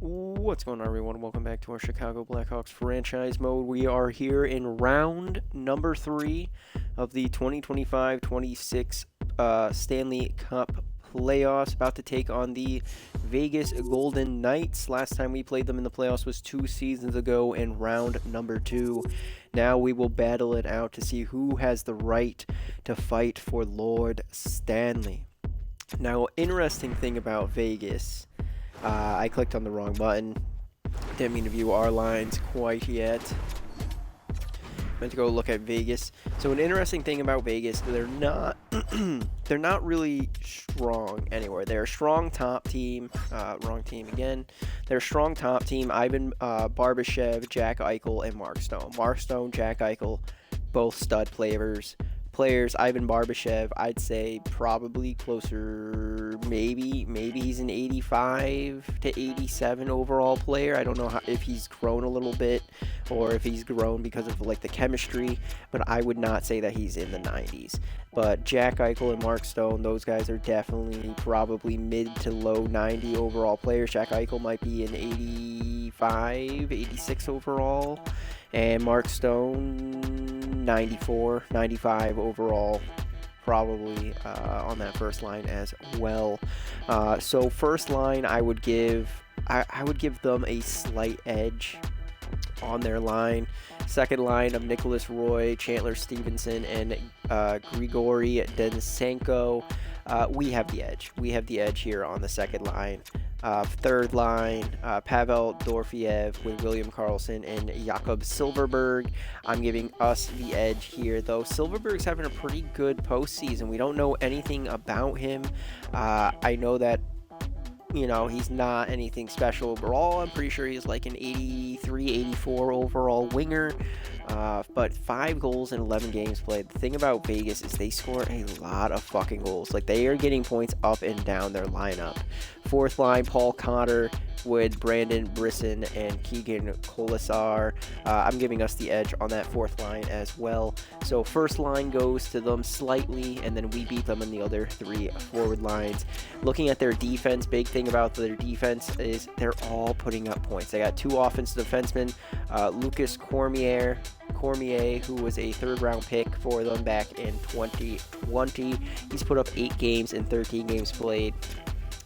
What's going on, everyone? Welcome back to our Chicago Blackhawks franchise mode. We are here in round number 3 of the 2025-26 Stanley Cup playoffs, about to take on the Vegas Golden Knights. Last time we played them in the playoffs was 2 seasons ago in round number 2. Now we will battle it out to see who has the right to fight for Lord Stanley. Now, interesting thing about Vegas, I clicked on the wrong button. Didn't mean to view our lines quite yet. Meant to go look at Vegas. So an interesting thing about Vegas, they're not they're not really strong anywhere. They're a strong top team. Wrong team again. They're a strong top team. Ivan Barbashev, Jack Eichel, and Mark Stone. Mark Stone, Jack Eichel, both stud players. Ivan Barbashev, I'd say probably closer, maybe he's an 85 to 87 overall player. I don't know if he's grown a little bit or if he's grown because of like the chemistry, but I would not say that he's in the 90s. But Jack Eichel and Mark Stone, those guys are definitely probably mid to low 90 overall players. Jack Eichel might be an 85, 86 overall, and Mark Stone 94, 95 overall, probably on that first line as well. So first line, I would give them a slight edge on their line. Second line of Nicholas Roy, Chandler Stevenson, and Grigory Denisenko. We have the edge. We have the edge here on the second line. Third line, Pavel Dorofeyev with William Karlsson and Jakob Silfverberg. I'm giving us the edge here, though. Silfverberg's having a pretty good postseason. We don't know anything about him. I know that, he's not anything special overall. I'm pretty sure he's like an 83, 84 overall winger. But 5 goals in 11 games played. The thing about Vegas is they score a lot of fucking goals. Like, they are getting points up and down their lineup. Fourth line, Paul Cotter with Brandon Brisson and Keegan Colasar. I'm giving us the edge on that fourth line as well. So first line goes to them slightly, and then we beat them in the other 3 forward lines. Looking at their defense, big thing about their defense is they're all putting up points. They got 2 offensive defensemen, Lucas Cormier, who was a third-round pick for them back in 2020. He's put up 8 games in 13 games played.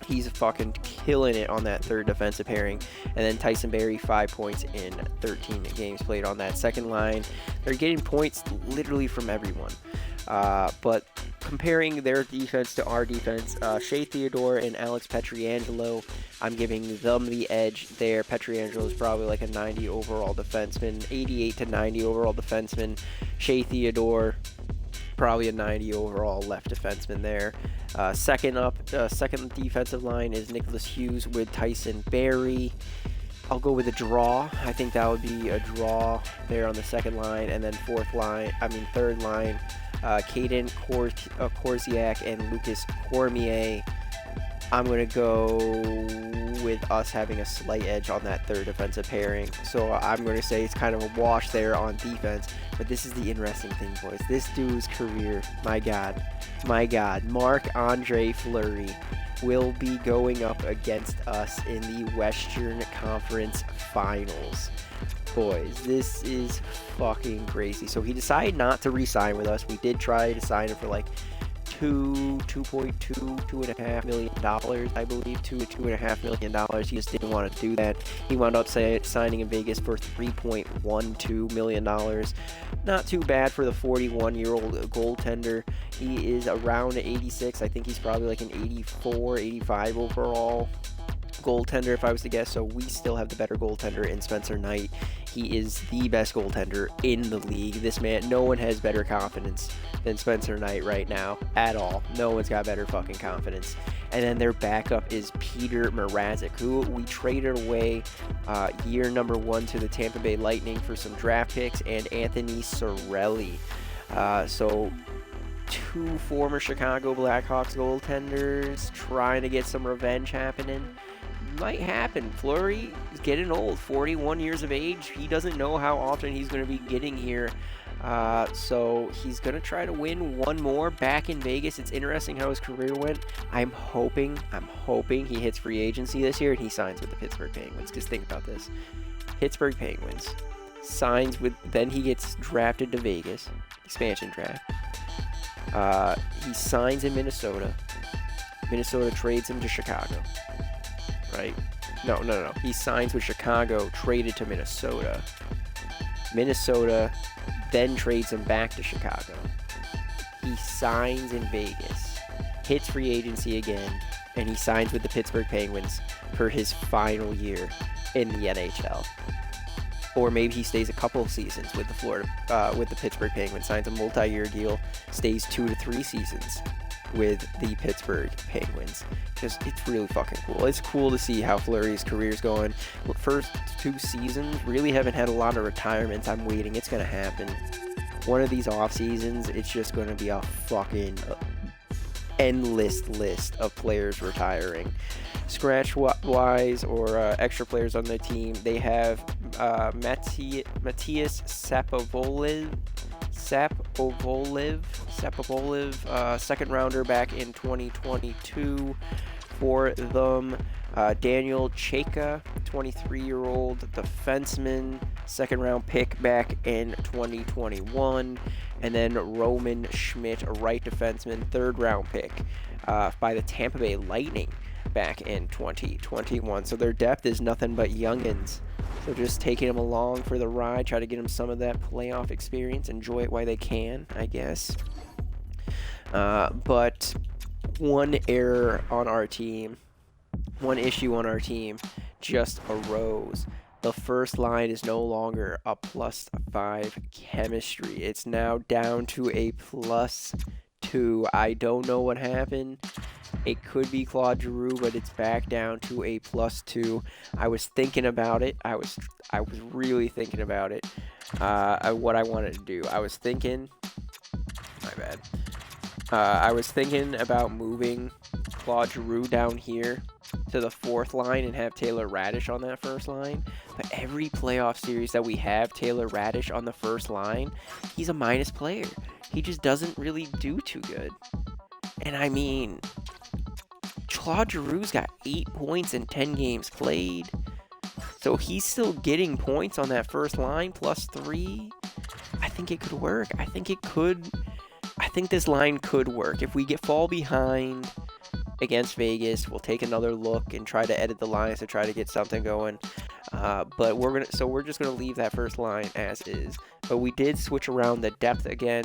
He's fucking killing it on that third defensive pairing. And then Tyson Barrie, 5 points in 13 games played on that second line. They're getting points literally from everyone. But comparing their defense to our defense, Shea Theodore and Alex Pietrangelo, I'm giving them the edge there. Pietrangelo is probably like a 90 overall defenseman, 88 to 90 overall defenseman. Shea Theodore, probably a 90 overall left defenseman there. Second defensive line is Nicholas Hughes with Tyson Barrie. I'll go with a draw. I think that would be a draw there on the second line. And then third line, Caden Korziak and Lucas Cormier. I'm going to go with us having a slight edge on that third defensive pairing. So I'm going to say it's kind of a wash there on defense. But this is the interesting thing, boys. This dude's career, my God, Marc-Andre Fleury will be going up against us in the Western Conference Finals. Boys, this is fucking crazy. So he decided not to re-sign with us. We did try to sign him for like $2.5 million, I believe, $2 to $2.5 million. He just didn't want to do that. He wound up signing in Vegas for $3.12 million. Not too bad for the 41-year-old goaltender. He is around 86. I think he's probably like an 84, 85 overall goaltender, if I was to guess. So we still have the better goaltender in Spencer Knight. He is the best goaltender in the league. This man, no one has better confidence than Spencer Knight right now at all. No one's got better fucking confidence. And then their backup is Peter Mrazek, who we traded away year number 1 to the Tampa Bay Lightning for some draft picks and Anthony Cirelli. So 2 former Chicago Blackhawks goaltenders trying to get some revenge happening. Might happen. Fleury is getting old, 41 years of age. He doesn't know how often he's going to be getting here So he's going to try to win one more back in Vegas. It's interesting how his career went. I'm hoping he hits free agency this year and he signs with the Pittsburgh Penguins. Because think about this. Pittsburgh Penguins signs with, then he gets drafted to Vegas, expansion draft. He signs in Minnesota. Minnesota trades him to Chicago, right? No. He signs with Chicago, traded to Minnesota. Minnesota then trades him back to Chicago. He signs in Vegas, hits free agency again, and he signs with the Pittsburgh Penguins for his final year in the NHL. Or maybe he stays a couple of seasons with the Pittsburgh Penguins, signs a multi-year deal, stays 2 to 3 seasons with the Pittsburgh Penguins. Just, it's really fucking cool. It's cool to see how Fleury's career's going. First 2 seasons really haven't had a lot of retirements. I'm waiting. It's gonna happen. One of these off seasons, it's just gonna be a fucking endless list of players retiring. Scratch wise or extra players on the team, they have Matthias Sapovoliv, second rounder back in 2022 for them. Daniel Chayka, 23-year-old defenseman, second round pick back in 2021. And then Roman Schmidt, a right defenseman, third round pick by the Tampa Bay Lightning back in 2021. So their depth is nothing but youngins. So just taking them along for the ride, try to get them some of that playoff experience, enjoy it while they can, I guess. But one error on our team, one issue on our team just arose. The first line is no longer a +5 chemistry. It's now down to a +2. I don't know what happened. It could be Claude Giroux, but it's back down to a +2. I was thinking about it. I was really thinking about it. What I wanted to do. I was thinking about moving Claude Giroux down here to the 4th line and have Taylor Radish on that first line. But every playoff series that we have Taylor Radish on the first line, he's a minus player. He just doesn't really do too good. And I mean, Claude Giroux's got 8 points in 10 games played. So he's still getting points on that first line, +3. I think it could work. I think this line could work. If we fall behind against Vegas, we'll take another look and try to edit the lines to try to get something going. But we're just gonna leave that first line as is. But we did switch around the depth again.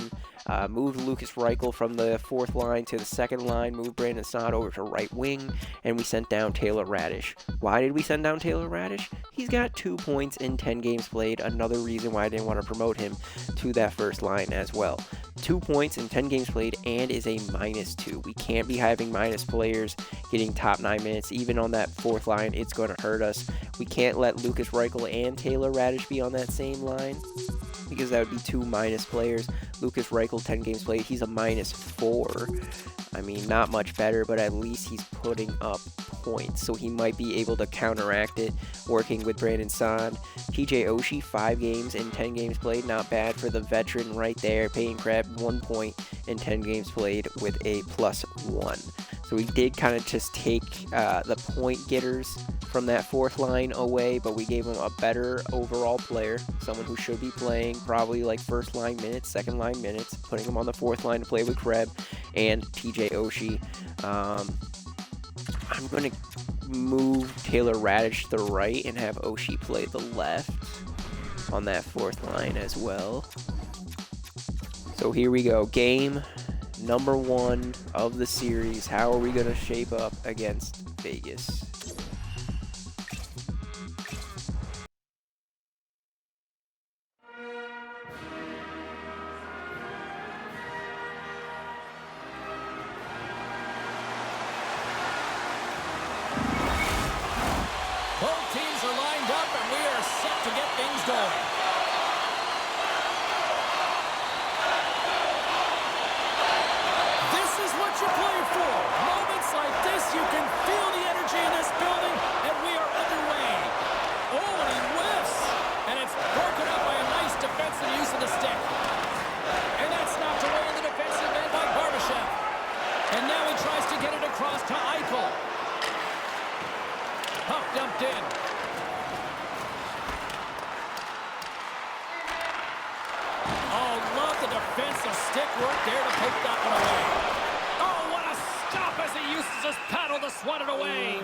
Moved Lucas Reichel from the 4th line to the 2nd line. Moved Brandon Saad over to right wing, and we sent down Taylor Radish. Why did we send down Taylor Radish? He's got 2 points in 10 games played. Another reason why I didn't want to promote him to that first line as well. 2 points in 10 games played and is a -2. We can't be having minus players getting top 9 minutes. Even on that 4th line, it's going to hurt us. We can't let Lucas Reichel and Taylor Radish be on that same line, because that would be 2 minus players. Lucas Reichel, 10 games played, he's a -4. I mean, not much better, but at least he's putting up points, so he might be able to counteract it working with Brandon Saad. TJ Oshie, 5 games in 10 games played, not bad for the veteran right there. Peyton Krebs, 1 point in 10 games played with a +1. So we did kind of just take the point getters from that 4th line away, but we gave him a better overall player, someone who should be playing probably like 1st line minutes, 2nd line minutes, putting him on the 4th line to play with Krebs and TJ Oshie. I'm going to move Taylor Radish to the right and have Oshie play the left on that 4th line as well. So here we go. Game number 1 of the series. How are we going to shape up against Vegas? Both teams are lined up and we are set to get things going. This is what you play for. Moments like this, you can feel the energy in this building, and we are underway. Oh, and he whiffs. And it's broken up by a nice defensive use of the stick. defensive stick work there to poke that one away. Oh, what a stop as he uses his paddle to swat it away.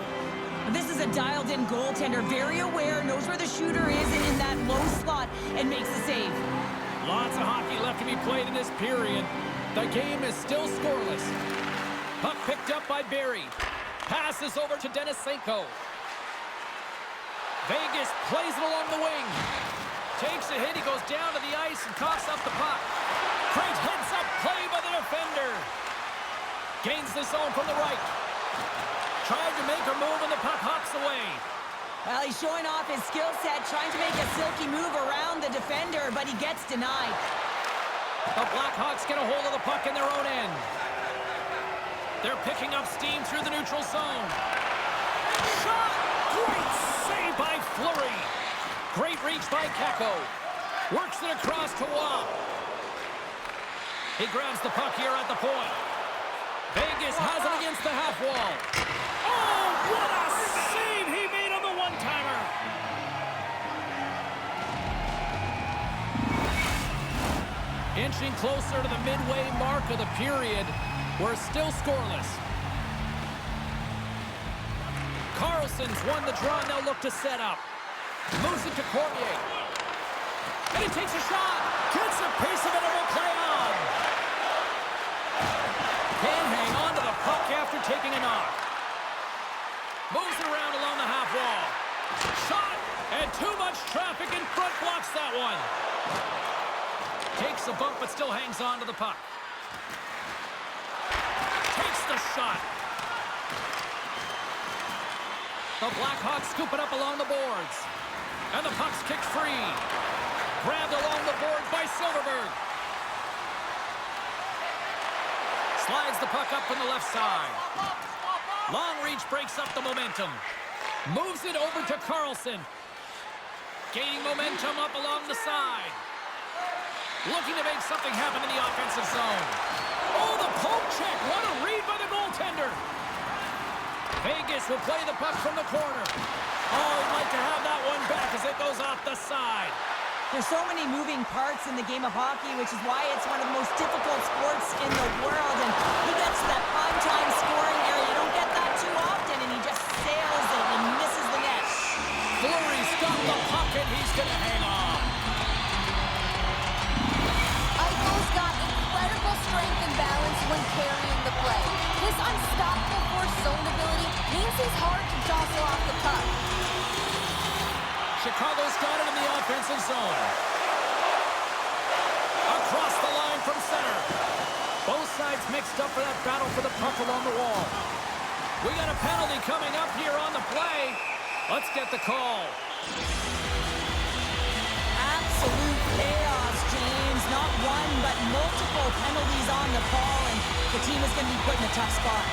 This is a dialed-in goaltender, very aware, knows where the shooter is in that low slot, and makes the save. Lots of hockey left to be played in this period. The game is still scoreless. Puck picked up by Barry. Passes over to Denisenko. Vegas plays it along the wing. Takes a hit, he goes down to the ice and coughs up the puck. Great heads-up play by the defender. Gains the zone from the right. Tried to make a move and the puck hops away. Well, he's showing off his skill set, trying to make a silky move around the defender, but he gets denied. The Blackhawks get a hold of the puck in their own end. They're picking up steam through the neutral zone. Shot! Great save by Fleury. Great reach by Kakko. Works it across to Waugh. He grabs the puck here at the point. Vegas has it against the half wall. Oh, what a save he made on the one-timer. Inching closer to the midway mark of the period. We're still scoreless. Carlson's won the draw, and they'll look to set up. Moves it to Cormier. And he takes a shot. Gets a piece of it and will play on. Can hang on to the puck after taking a knock. Moves it around along the half wall. Shot, and too much traffic in front blocks that one. Takes a bump, but still hangs on to the puck. Takes the shot. The Blackhawks scoop it up along the boards. And the puck's kicked free. Grabbed along the boards by Silverberg. Slides the puck up from the left side. Long reach breaks up the momentum. Moves it over to Carlson. Gaining momentum up along the side. Looking to make something happen in the offensive zone. Oh, the poke check. What a read by the goaltender. Vegas will play the puck from the corner. Oh, he'd like to have that one back as it goes off the side. There's so many moving parts in the game of hockey, which is why it's one of the most difficult sports in the world. And he gets to that prime-time scoring area. You don't get that too often, and he just sails it and misses the net. Fleury's got the puck, and he's going to hang on. Eichel's got incredible strength and balance when carrying the play. His unstoppable force zone ability means he's hard to jostle off the puck. Chicago's got it in the offensive zone. Across the line from center. Both sides mixed up for that battle for the puck along the wall. We got a penalty coming up here on the play. Let's get the call. Absolute chaos, James. Not one, but multiple penalties on the call, and the team is going to be put in a tough spot.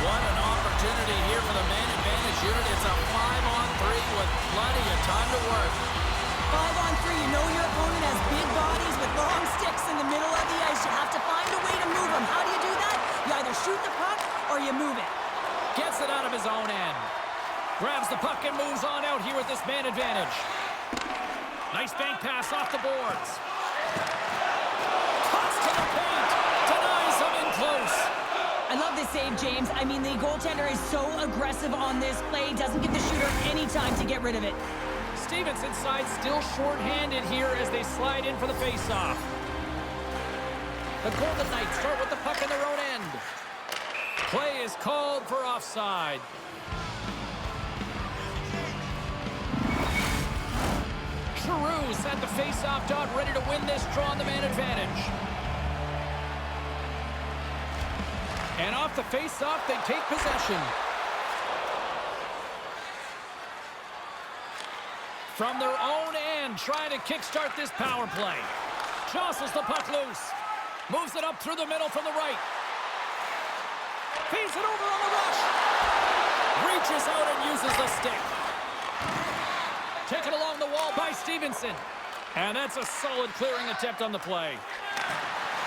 What an opportunity here for the man advantage unit. It's a 5-on-3 with plenty of time to work. 5-on-3, you know your opponent has big bodies with long sticks in the middle of the ice. You have to find a way to move them. How do you do that? You either shoot the puck or you move it. Gets it out of his own end. Grabs the puck and moves on out here with this man advantage. Nice bank pass off the boards. Cuts to the paint. Denies him in close. I love this save, James. I mean, the goaltender is so aggressive on this play. Doesn't give the shooter any time to get rid of it. Stevenson side still short-handed here as they slide in for the face-off. The Golden Knights start with the puck in their own end. Play is called for offside. Giroux's at the face-off dot, ready to win this draw on the man advantage. And off the face-off, they take possession. From their own end, trying to kickstart this power play. Jostles the puck loose. Moves it up through the middle from the right. Feeds it over on the rush. Reaches out and uses the stick. Taken along the wall by Stevenson. And that's a solid clearing attempt on the play.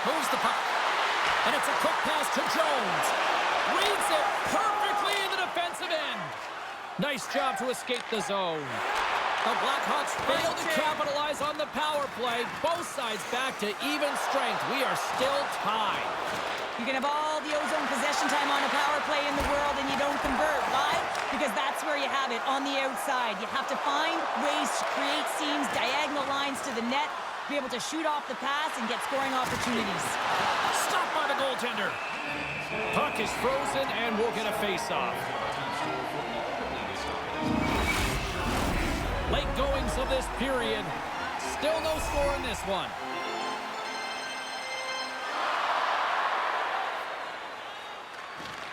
Moves the puck. And it's a quick pass to Jones. Reads it perfectly in the defensive end. Nice job to escape the zone. The Blackhawks fail to capitalize on the power play. Both sides back to even strength. We are still tied. You can have all the ozone possession time on a power play in the world and you don't convert. Why? Because that's where you have it, on the outside. You have to find ways to create seams, diagonal lines to the net, be able to shoot off the pass and get scoring opportunities. Stopped by the goaltender. Puck is frozen and we'll get a face-off. Late goings of this period. Still no score in this one.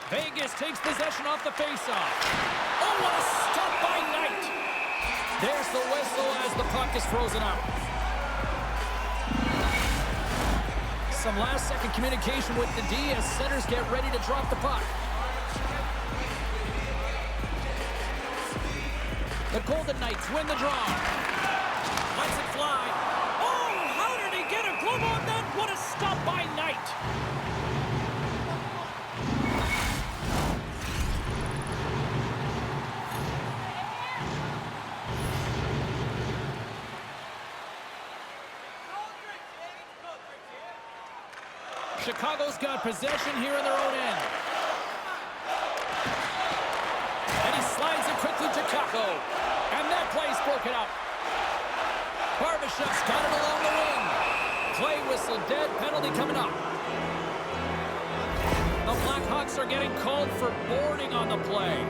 Vegas takes possession off the faceoff. Oh, what a stop by Knight. There's the whistle as the puck is frozen up. Some last-second communication with the D as centers get ready to drop the puck. The Golden Knights win the draw. Lets it fly. Oh, how did he get a glove on that? What a stop by Knight. Chicago's got possession here in their own end. And he slides it quickly to Kako. And that play's broken up. Barbashev's got it along the wing. Play whistle dead, penalty coming up. The Blackhawks are getting called for boarding on the play.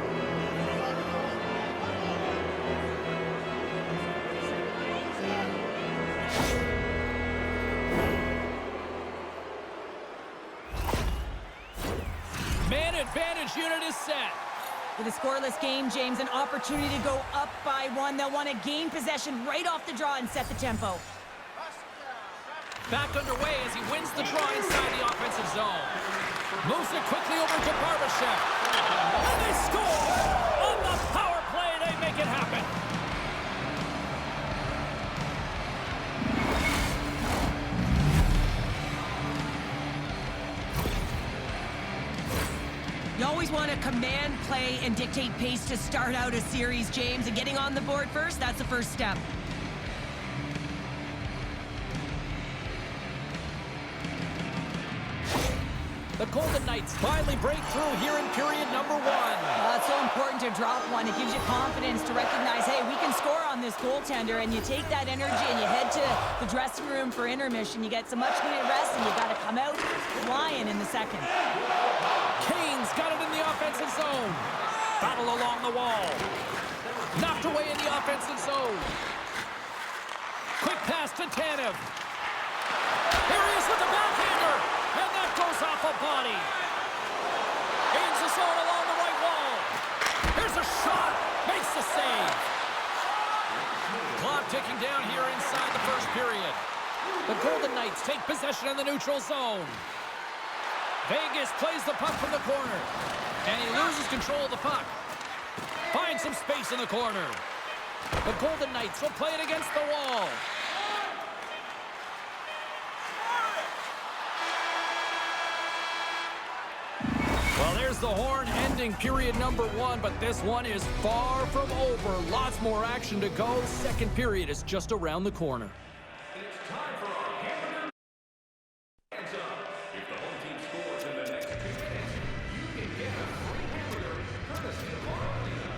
Man advantage unit is set. With a scoreless game, James, an opportunity to go up by one. They'll want to gain possession right off the draw and set the tempo. Back underway as he wins the draw inside the offensive zone. Moves it quickly over to Barbashev. And they score! On the power play, they make it happen. You always want to command play and dictate pace to start out a series, James, and getting on the board first, that's the first step. The Golden Knights finally break through here in period number one. It's so important to drop one. It gives you confidence to recognize, hey, we can score on this goaltender, and you take that energy and you head to the dressing room for intermission. You get some much-needed rest, and you got to come out flying in the second. Kane's got it in the offensive zone. Battle along the wall. Knocked away in the offensive zone. Quick pass to Tanev. Here he is with the backhander. And that goes off a body. Gains the zone along the right wall. Here's a shot. Makes the save. Clock ticking down here inside the first period. The Golden Knights take possession in the neutral zone. Vegas plays the puck from the corner. And he loses control of the puck. Finds some space in the corner. The Golden Knights will play it against the wall. Well, there's the horn ending period number one, but this one is far from over. Lots more action to go. Second period is just around the corner. It's time for our hamburger. Hands up. If the home team scores in the next 2 minutes, you can get a free hamburger courtesy of our arena.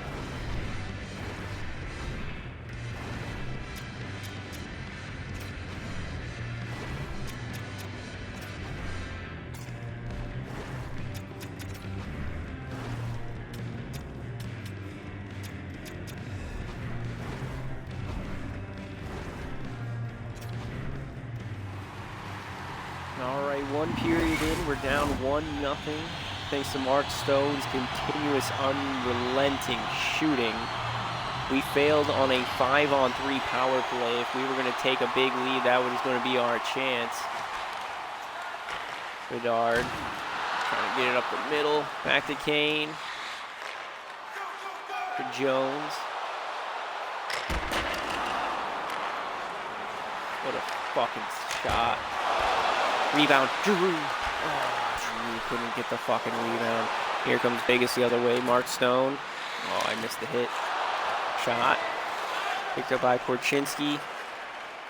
All right, one period in, we're down 1-0. Thanks to Mark Stone's continuous unrelenting shooting. We failed on a 5-on-3 power play. If we were going to take a big lead, that was going to be our chance. Bedard trying to get it up the middle. Back to Kane. For Jones. What a fucking shot. Rebound, Drew. Oh, Drew couldn't get the fucking rebound. Here comes Vegas the other way. Mark Stone Oh, I missed the hit. Shot. Picked up by Korchinski.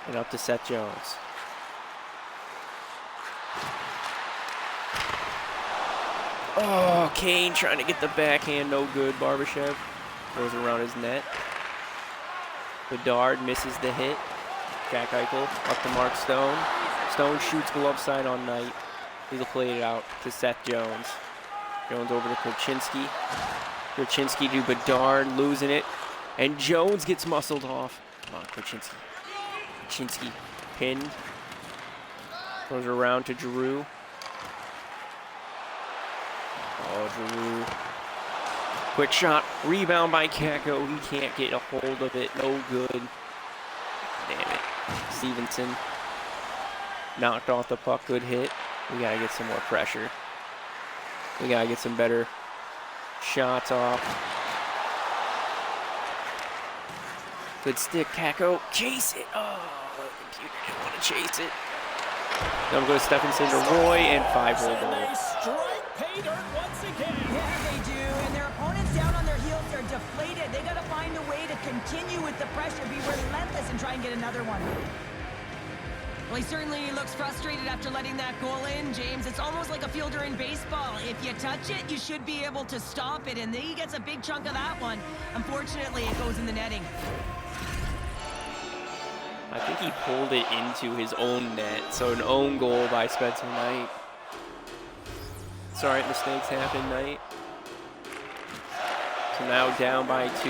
And up to Seth Jones. Oh, Kane trying to get the backhand. No good. Barbashev goes around his net. Bedard misses the hit. Jack Eichel up to Mark Stone. Stone shoots glove side on Knight. He'll play it out to Seth Jones. Jones over to Korchinski. Korchinski to Bedard, losing it. And Jones gets muscled off. Come on, Korchinski. Korchinski pinned. Goes around to Giroux. Oh, Giroux. Quick shot. Rebound by Kakko. He can't get a hold of it. No good. Damn it. Stevenson knocked off the puck. Good hit. We got to get some more pressure. We got to get some better shots off. Good stick, Kakko. Chase it. Oh, the computer didn't want to chase it. Then we'll go to Stephenson to Roy and 5-hole And goal. they strike pay dirt once again. Yeah, they do. And their opponents down on their heels are deflated. They got to find a way to continue with the pressure, be relentless, and try and get another one. Well, he certainly looks frustrated after letting that goal in, James. It's almost like a fielder in baseball. If you touch it, you should be able to stop it, and he gets a big chunk of that one. Unfortunately, it goes in the netting. I think he pulled it into his own net, so an own goal by Spencer Knight. Sorry, mistakes happen, Knight. So now down by 2.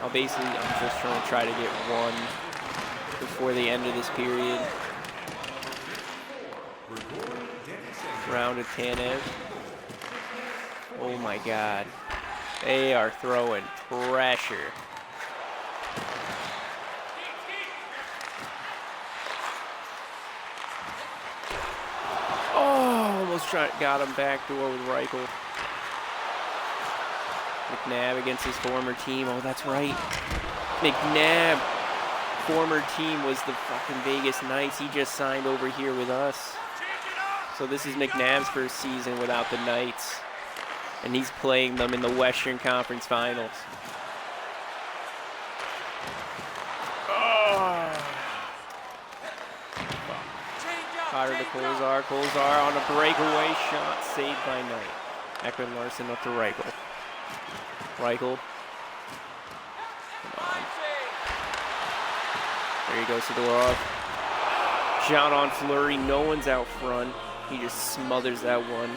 I'm just trying to try to get 1 before the end of this period. Round to Tanev. Oh my God. They are throwing pressure. Oh, almost got him backdoor with Reichel. McNabb against his former team. Oh, that's right. McNabb, former team was the fucking Vegas Knights. He just signed over here with us. So this is McNabb's first season without the Knights. And he's playing them in the Western Conference Finals. Carter to Kolzar. Kolzar on a breakaway shot, saved by Knight. Ekman Larson up to Reichel. Reichel. Come on. There he goes, Sidorov. Shot on Fleury. No one's out front. He just smothers that one.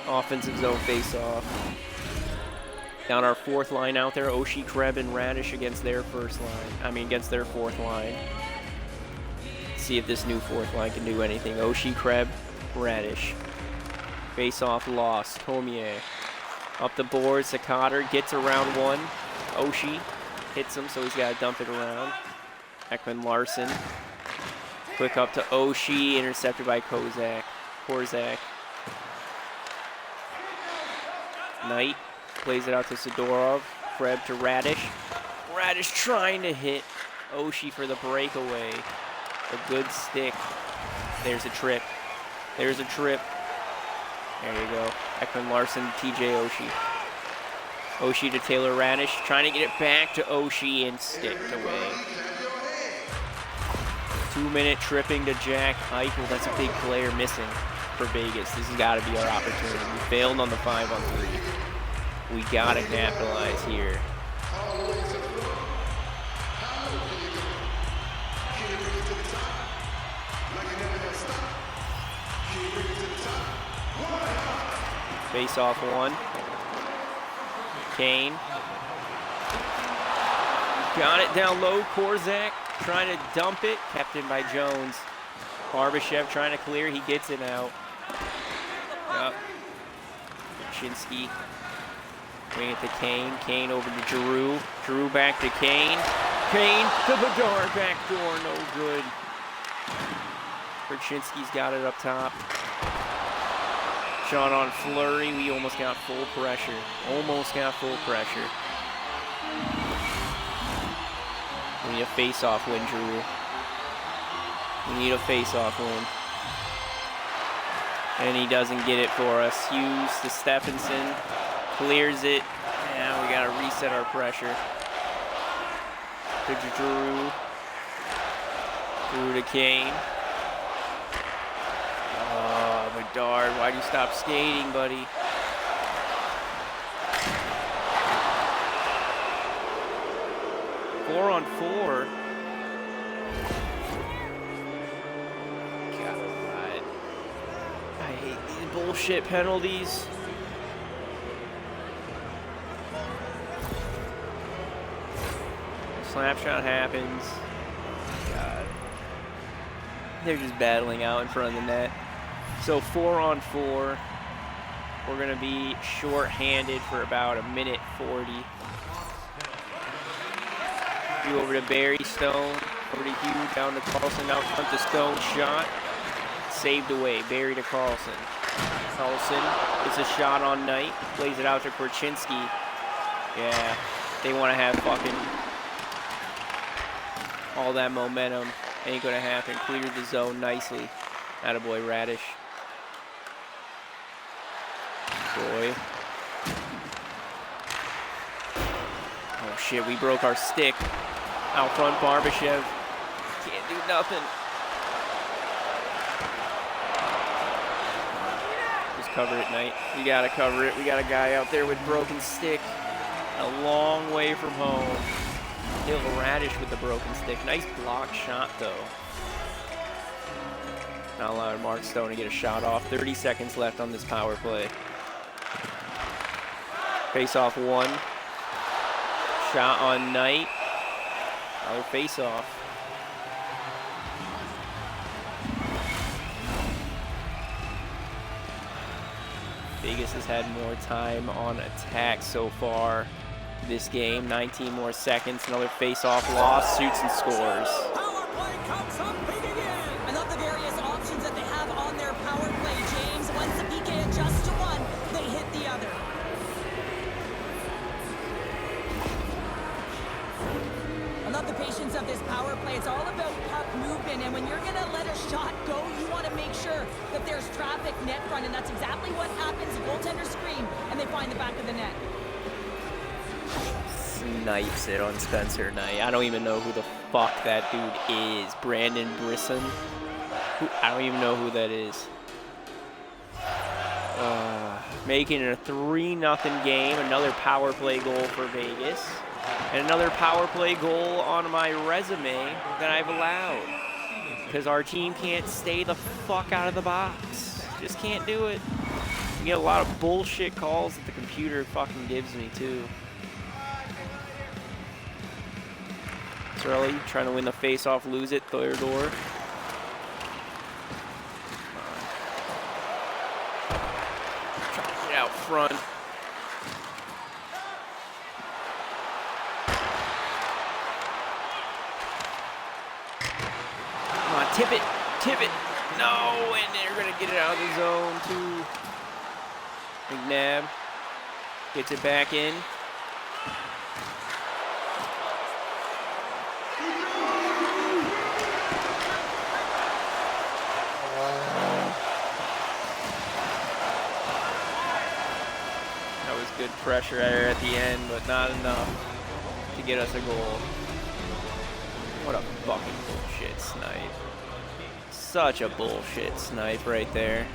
Offensive zone face-off. Down our 4th line out there. Oshie, Krebs, and Radish against their against their 4th line. See if this new 4th line can do anything. Oshie, Krebs, Radish. Face-off lost. Tomier. Up the board. Sakater gets around 1. Oshie hits him, so he's got to dump it around. Ekman Larson. Quick up to Oshie. Intercepted by Korzak. Knight plays it out to Sidorov. Krebs to Radish. Radish trying to hit Oshie for the breakaway. A good stick. There's a trip. There you go. Ekman Larson, TJ Oshie. Oshie to Taylor Radish. Trying to get it back to Oshie and sticked away. 2-minute tripping to Jack Eichel. That's a big player missing for Vegas. This has got to be our opportunity. We failed on the 5-on-3. We got to capitalize here. Face off 1. Kane. Got it down low. Korzak trying to dump it. Kept in by Jones. Barbashev trying to clear. He gets it out. Yep. Chinsky. Bring it to Kane. Kane over to Giroux. Giroux back to Kane. Kane to Bedard. Back door. No good. Korchinski's got it up top. Shot on Fleury. We almost got full pressure. We need a face-off win, Giroux. We need a face-off win. And he doesn't get it for us. Hughes to Stephenson. Clears it. Now we got to reset our pressure. To Drew. Drew to Kane. Oh, Bedard, why'd you stop skating, buddy? Four on four. God, I hate these bullshit penalties. Slap shot happens. God. They're just battling out in front of the net. So 4 on 4. We're going to be short-handed for about a minute 40. You over to Barry Stone. Over to Hugh. Down to Carlson. Out front to Stone. Shot. Saved away. Barry to Carlson. Carlson gets a shot on Knight. Plays it out to Korchinski. Yeah. They want to have fucking all that momentum. Ain't gonna happen. Cleared the zone nicely. Attaboy Radish. Boy. Oh shit, we broke our stick. Out front, Barbashev. Can't do nothing. Just cover it, Knight. We gotta cover it. We got a guy out there with broken stick. A long way from home. Hill Radish with the broken stick. Nice block shot, though. Not allowing Mark Stone to get a shot off. 30 seconds left on this power play. Face-off 1. Shot on Knight. Another face-off. Vegas has had more time on attack so far this game. 19 more seconds. Another face-off loss. Shoots and scores. Power play comes up big again. I love the various options that they have on their power play, James. Once the PK adjusts to one, they hit the other. I love the patience of this power play. It's all about puck movement, and when you're going to let a shot go, you want to make sure that there's traffic net front, and that's exactly what happens. The goaltenders scream, and they find the back of the net. Snipes it on Spencer Knight. I don't even know who the fuck that dude is. Brandon Brisson? I don't even know who that is. Making it a 3-0 game. Another power play goal for Vegas. And another power play goal on my resume that I've allowed. Because our team can't stay the fuck out of the box. Just can't do it. You get a lot of bullshit calls that the computer fucking gives me, too. Early, trying to win the face-off, lose it, Theodore. Trying to get out front. Come on, tip it, tip it. No, and they're gonna get it out of the zone too. McNabb gets it back in. Good pressure there at the end, but not enough to get us a goal. What a fucking bullshit snipe. Such a bullshit snipe right there.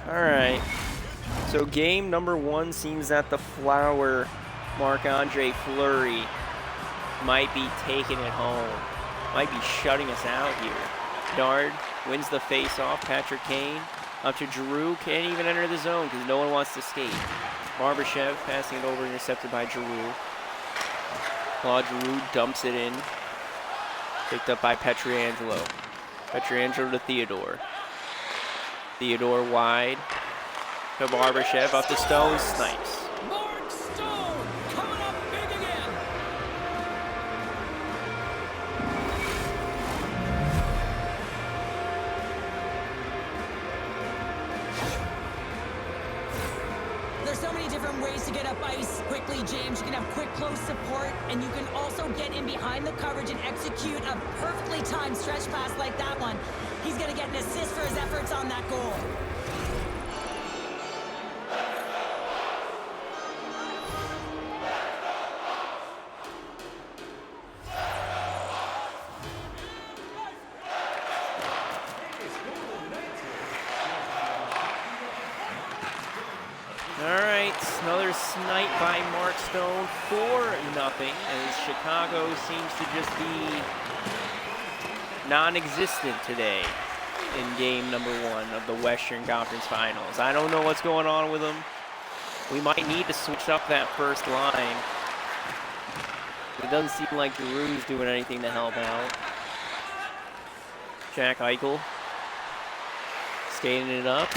Alright, so game number 1 seems that the Flower, Marc-Andre Fleury, might be taking it home. Might be shutting us out here. Dard wins the face-off. Patrick Kane up to Giroux. Can't even enter the zone because no one wants to skate. Barbashev passing it over, intercepted by Giroux. Claude Giroux dumps it in. Picked up by Pietrangelo. Pietrangelo to Theodore. Theodore wide to Barbashev, up to Stone, snipes. Mark Stone coming up big again. There's so many different ways to get up ice quickly, James. You can have quick, close support, and you can also get in behind the coverage and execute a perfectly timed stretch pass like that one. He's going to get an assist for his efforts on that goal. Another snipe by Mark Stone, 4-0, as Chicago seems to just be non-existent today in game number 1 of the Western Conference Finals. I don't know what's going on with them. We might need to switch up that first line. It doesn't seem like Giroux's doing anything to help out. Jack Eichel skating it up.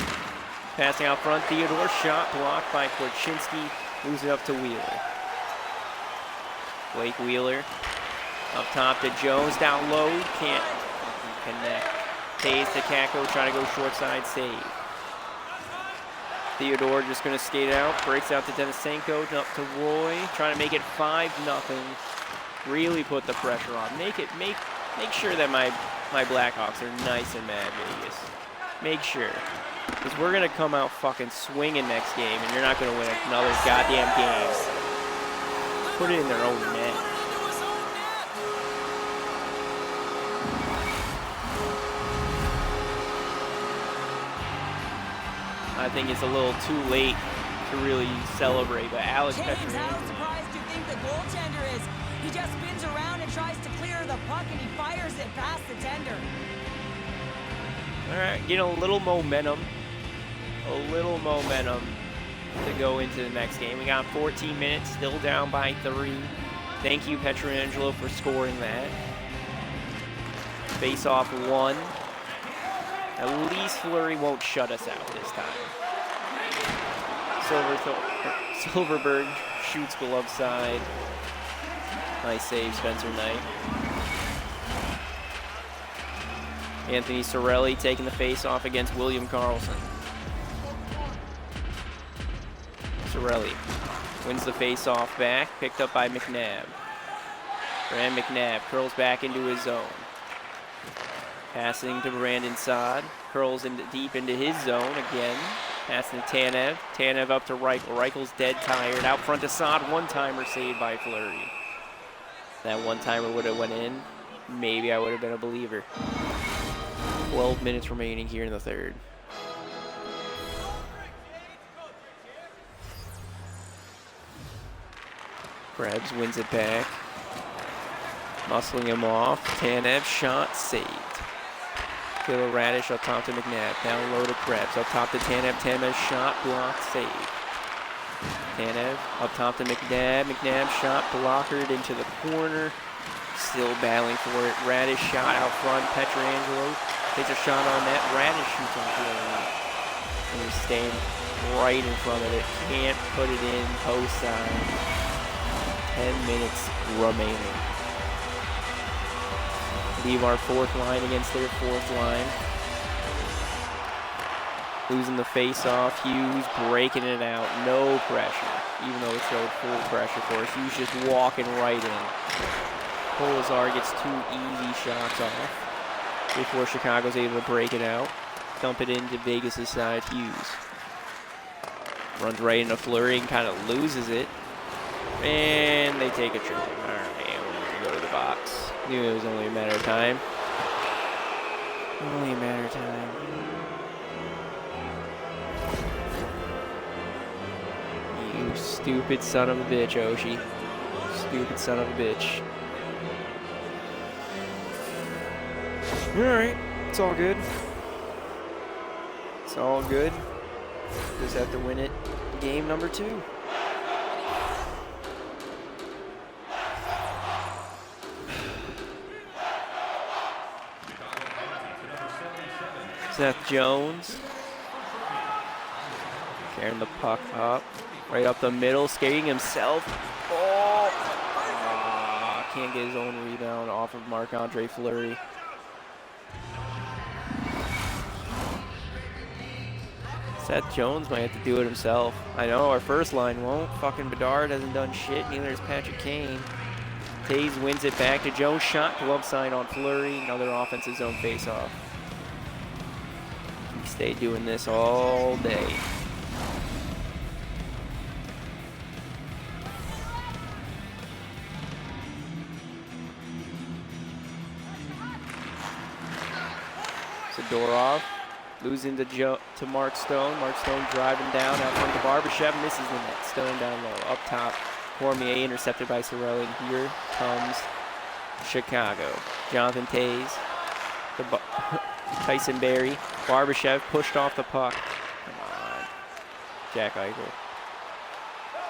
Passing out front, Theodore, shot blocked by Korchinski, moves it up to Wheeler. Blake Wheeler, up top to Jones, down low, can't connect. Tays to Kakko, trying to go short side, save. Theodore just gonna skate out, breaks out to Denisenko, up to Roy, trying to make it 5-0. Really put the pressure on. Make sure that my Blackhawks are nice and mad, Vegas. Make sure. Because we're going to come out fucking swinging next game, and you're not going to win another goddamn game. Put it in their own net. I think it's a little too late to really celebrate, but Alex James, Pietrangelo. how surprised do you think the goaltender is? He just spins around and tries to clear the puck, and he fires it past the tender. All right, getting a little momentum to go into the next game. We got 14 minutes, still down by 3. Thank you, Pietrangelo, for scoring that. Face-off 1. At least Fleury won't shut us out this time. Silverberg shoots glove side. Nice save, Spencer Knight. Anthony Cirelli taking the face-off against William Karlsson. Cirelli wins the face-off back, picked up by McNabb. Brand McNabb curls back into his zone. Passing to Brandon Saad, curls deep into his zone again. Passing to Tanev. Tanev up to Reichel. Reichel's dead tired. Out front to Saad, one-timer saved by Fleury. That one-timer would have went in. Maybe I would have been a believer. 12 minutes remaining here in the third. Krebs wins it back. Muscling him off. Tanev shot saved. Taylor Radish up top to McNabb. Down low to Krebs. Up top to Tanev. Tanev shot blocked saved. Tanev up top to McNabb. McNabb shot blockered into the corner. Still battling for it. Radish shot out front. Pietrangelo takes a shot on net. Radish shoots on Fleury. And he's staying right in front of it. Can't put it in post side. 10 minutes remaining. Leave our fourth line against their fourth line. Losing the face-off. Hughes breaking it out. No pressure. Even though it showed full pressure for us. Hughes just walking right in. Polazar gets 2 easy shots off before Chicago's able to break it out. Dump it into Vegas' side. Hughes runs right into Fleury and kind of loses it. And they take a trip. All right, and we're going to go to the box. Knew it was only a matter of time. Only a matter of time. You stupid son of a bitch, Oshie. Stupid son of a bitch. Alright, it's all good. It's all good. Just have to win it. Game number 2. Seth Jones carrying the puck up, right up the middle, skating himself. Can't get his own rebound off of Marc-Andre Fleury. Seth Jones might have to do it himself. I know our first line won't. Fucking Bedard hasn't done shit. Neither has Patrick Kane. Taves wins it back to Jones. Shot, glove side on Fleury. Another offensive zone faceoff. We stay doing this all day. Zadorov losing to Mark Stone. Mark Stone driving down out front to Barbashev, misses the net. Stone down low, up top. Cormier intercepted by Sorelli. And here comes Chicago. Jonathan Taves, Tyson Berry, Barbashev pushed off the puck. Come on, Jack Eichel.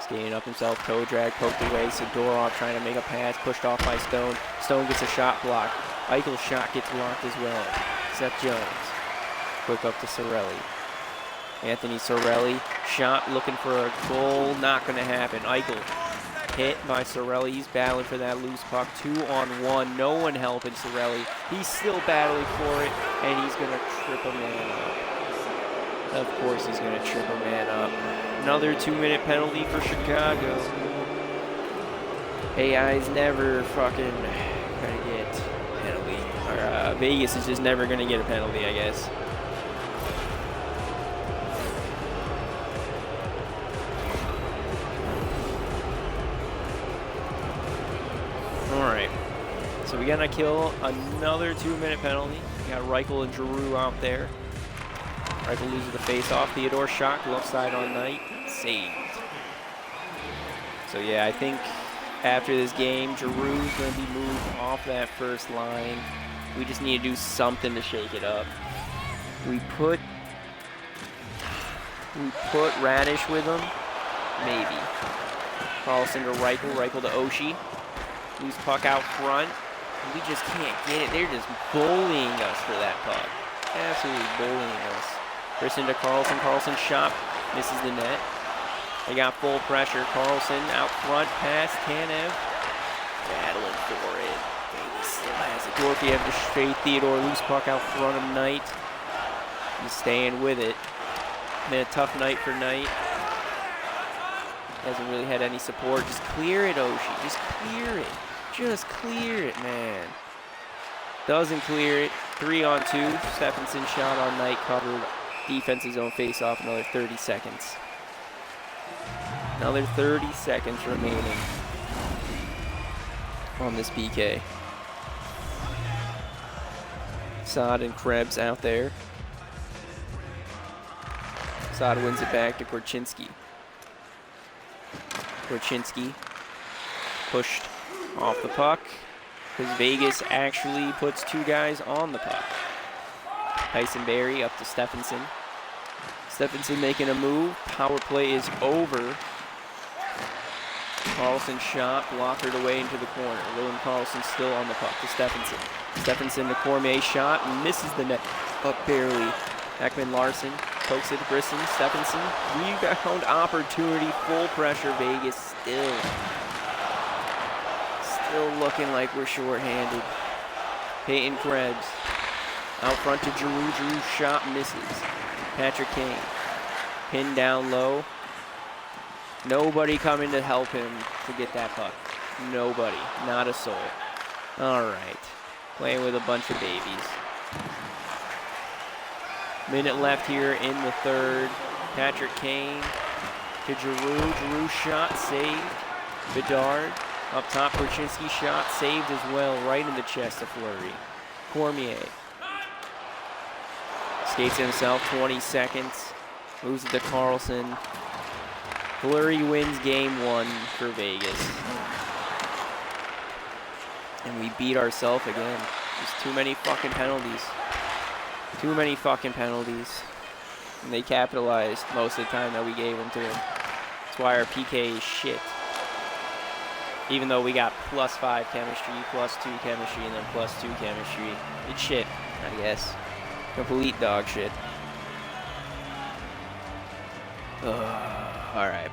Skating up himself, toe drag, poked away. Zadorov trying to make a pass, pushed off by Stone. Stone gets a shot blocked. Eichel's shot gets blocked as well. Seth Jones, quick up to Sorelli. Anthony Sorelli, shot looking for a goal, not going to happen. Eichel hit by Sorelli. He's battling for that loose puck. 2-on-1, no one helping Sorelli. He's still battling for it, and he's going to trip a man up. Of course he's going to trip a man up. Another 2-minute penalty for Chicago. AI's never fucking going to get penalty. Or Vegas is just never going to get a penalty, I guess. Alright, so we gotta kill another 2-minute penalty. We got Reichel and Giroux out there. Reichel loses the face-off. Theodore shot, left side on Knight, saved. So yeah, I think after this game, Giroux's gonna be moved off that first line. We just need to do something to shake it up. We put Radish with him, maybe. Carlson to Reichel, Reichel to Oshie. Loose puck out front. We just can't get it. They're just bullying us for that puck. Absolutely bullying us. Christian to Carlson. Carlson shot. Misses the net. They got full pressure. Carlson out front. Pass. Tanev. Battling for it. He still has it. Dorfiev to straight Theodore. Loose puck out front of Knight. He's staying with it. Been a tough night for Knight. Hasn't really had any support. Just clear it, Oshie. Just clear it. Just clear it, man. Doesn't clear it. 3-on-2. Stephenson shot on Knight, covered. Defense's own face-off. Another 30 seconds. Another 30 seconds remaining on this PK. Saad and Krebs out there. Saad wins it back to Korchinski. Korchinski pushed off the puck because Vegas actually puts 2 guys on the puck. Tyson Berry up to Stephenson. Stephenson making a move. Power play is over. Carlson shot, blockered away into the corner. Willem Carlson still on the puck to Stephenson. Stephenson to Cormier, shot, misses the net, up barely. Ekman Larson pokes it to Brisson. Stephenson, rebound opportunity, full pressure. Vegas still looking like we're short-handed. Peyton Krebs out front to Giroux. Giroux shot, misses. Patrick Kane pinned down low. Nobody coming to help him to get that puck. Nobody, not a soul. All right, playing with a bunch of babies. Minute left here in the third. Patrick Kane to Giroux. Giroux shot, saved. Bedard up top. Korchinski shot, saved as well, right in the chest of Fleury. Cormier skates himself, 20 seconds. Moves it to Carlson. Fleury wins game 1 for Vegas. And we beat ourselves again. There's too many fucking penalties. Too many fucking penalties. And they capitalized most of the time that we gave them to them. That's why our PK is shit. Even though we got +5 chemistry, +2 chemistry, and then +2 chemistry. It's shit, I guess. Complete dog shit. Alright.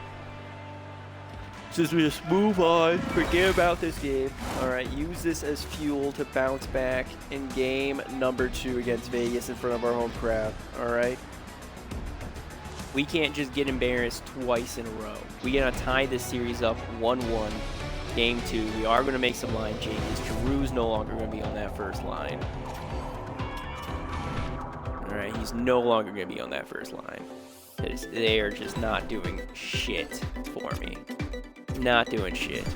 Just move on. Forget about this game. Alright, use this as fuel to bounce back in game number 2 against Vegas in front of our home crowd. Alright? We can't just get embarrassed twice in a row. We gotta tie this series up 1-1. Game 2, we are gonna make some line changes. Giroux's no longer gonna be on that first line. All right, he's no longer gonna be on that first line. They are just not doing shit for me. Not doing shit.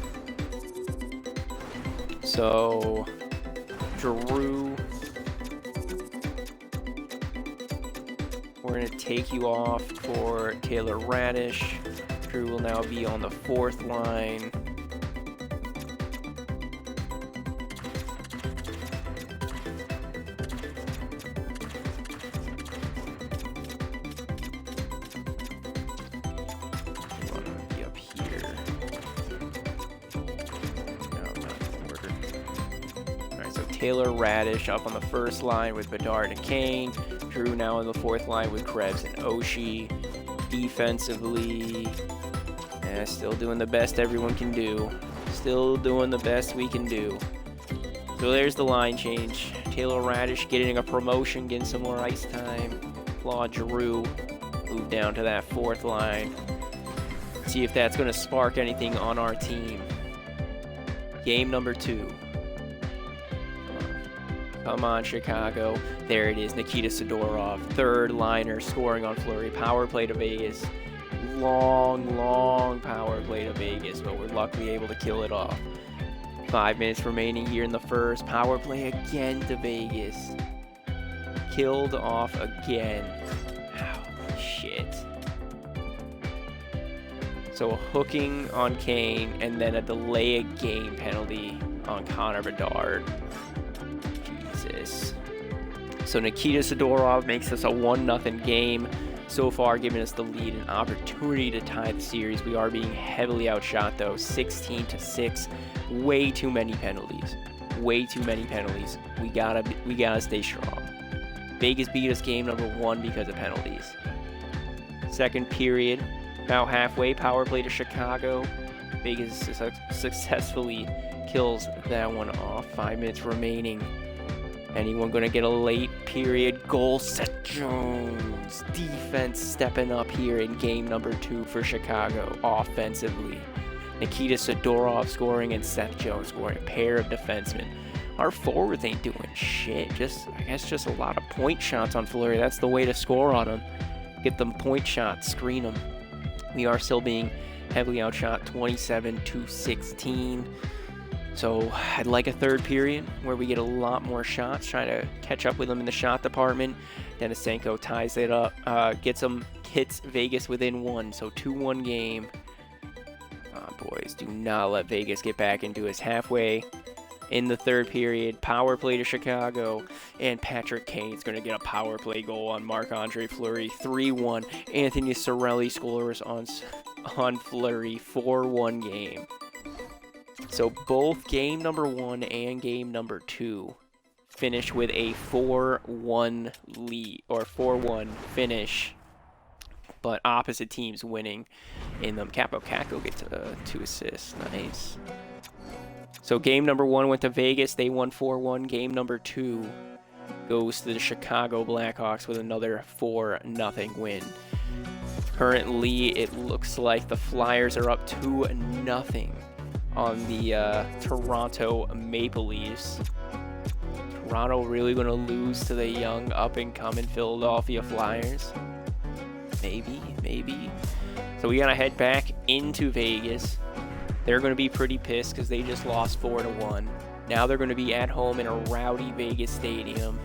So, Giroux, we're going to take you off for Taylor Radish. Giroux will now be on the 4th line. Taylor Radish up on the 1st line with Bedard and Kane. Giroux now on the 4th line with Krebs and Oshie. Defensively, still doing the best everyone can do. Still doing the best we can do. So there's the line change. Taylor Radish getting a promotion, getting some more ice time. Claude Giroux move down to that 4th line. See if that's going to spark anything on our team. Game number 2. Come on, Chicago. There it is, Nikita Sidorov, 3rd liner, scoring on Fleury. Power play to Vegas. Long power play to Vegas, but we're luckily able to kill it off. 5 minutes remaining here in the 1st. Power play again to Vegas. Killed off again. Ow, shit. So a hooking on Kane, and then a delay of game penalty on Connor Bedard. So Nikita Sidorov makes us a 1-0 game so far, giving us the lead and opportunity to tie the series. We are being heavily outshot though, 16-6. Way too many penalties. Way too many penalties. We gotta stay strong. Vegas beat us game number 1 because of penalties. 2nd period, about halfway, power play to Chicago. Vegas successfully kills that one off. 5 minutes remaining. Anyone going to get a late period goal? Seth Jones. Defense stepping up here in game number 2 for Chicago offensively. Nikita Sidorov scoring and Seth Jones scoring. A pair of defensemen. Our forwards ain't doing shit. I guess just a lot of point shots on Fleury. That's the way to score on them. Get them point shots. Screen them. We are still being heavily outshot, 27-16. So I'd like a 3rd period where we get a lot more shots, trying to catch up with them in the shot department. Denisenko ties it up, hits Vegas within 1, so 2-1 game. Boys, do not let Vegas get back into us. Halfway in the 3rd period, power play to Chicago, and Patrick Kane's going to get a power play goal on Marc-Andre Fleury, 3-1. Anthony Cirelli scores on Fleury, 4-1 game. So both game number 1 and game number 2 finish with a 4-1 lead, or 4-1 finish, but opposite teams winning in them. Capo Caco gets 2 assists. Nice. So game number 1 went to Vegas. They won 4-1. Game number 2 goes to the Chicago Blackhawks with another 4-0 win. Currently, it looks like the Flyers are up 2-0 on the Toronto Maple Leafs. Toronto really going to lose to the young up-and-coming Philadelphia Flyers? Maybe. So we got to head back into Vegas. They're going to be pretty pissed because they just lost 4-1. Now they're going to be at home in a rowdy Vegas stadium.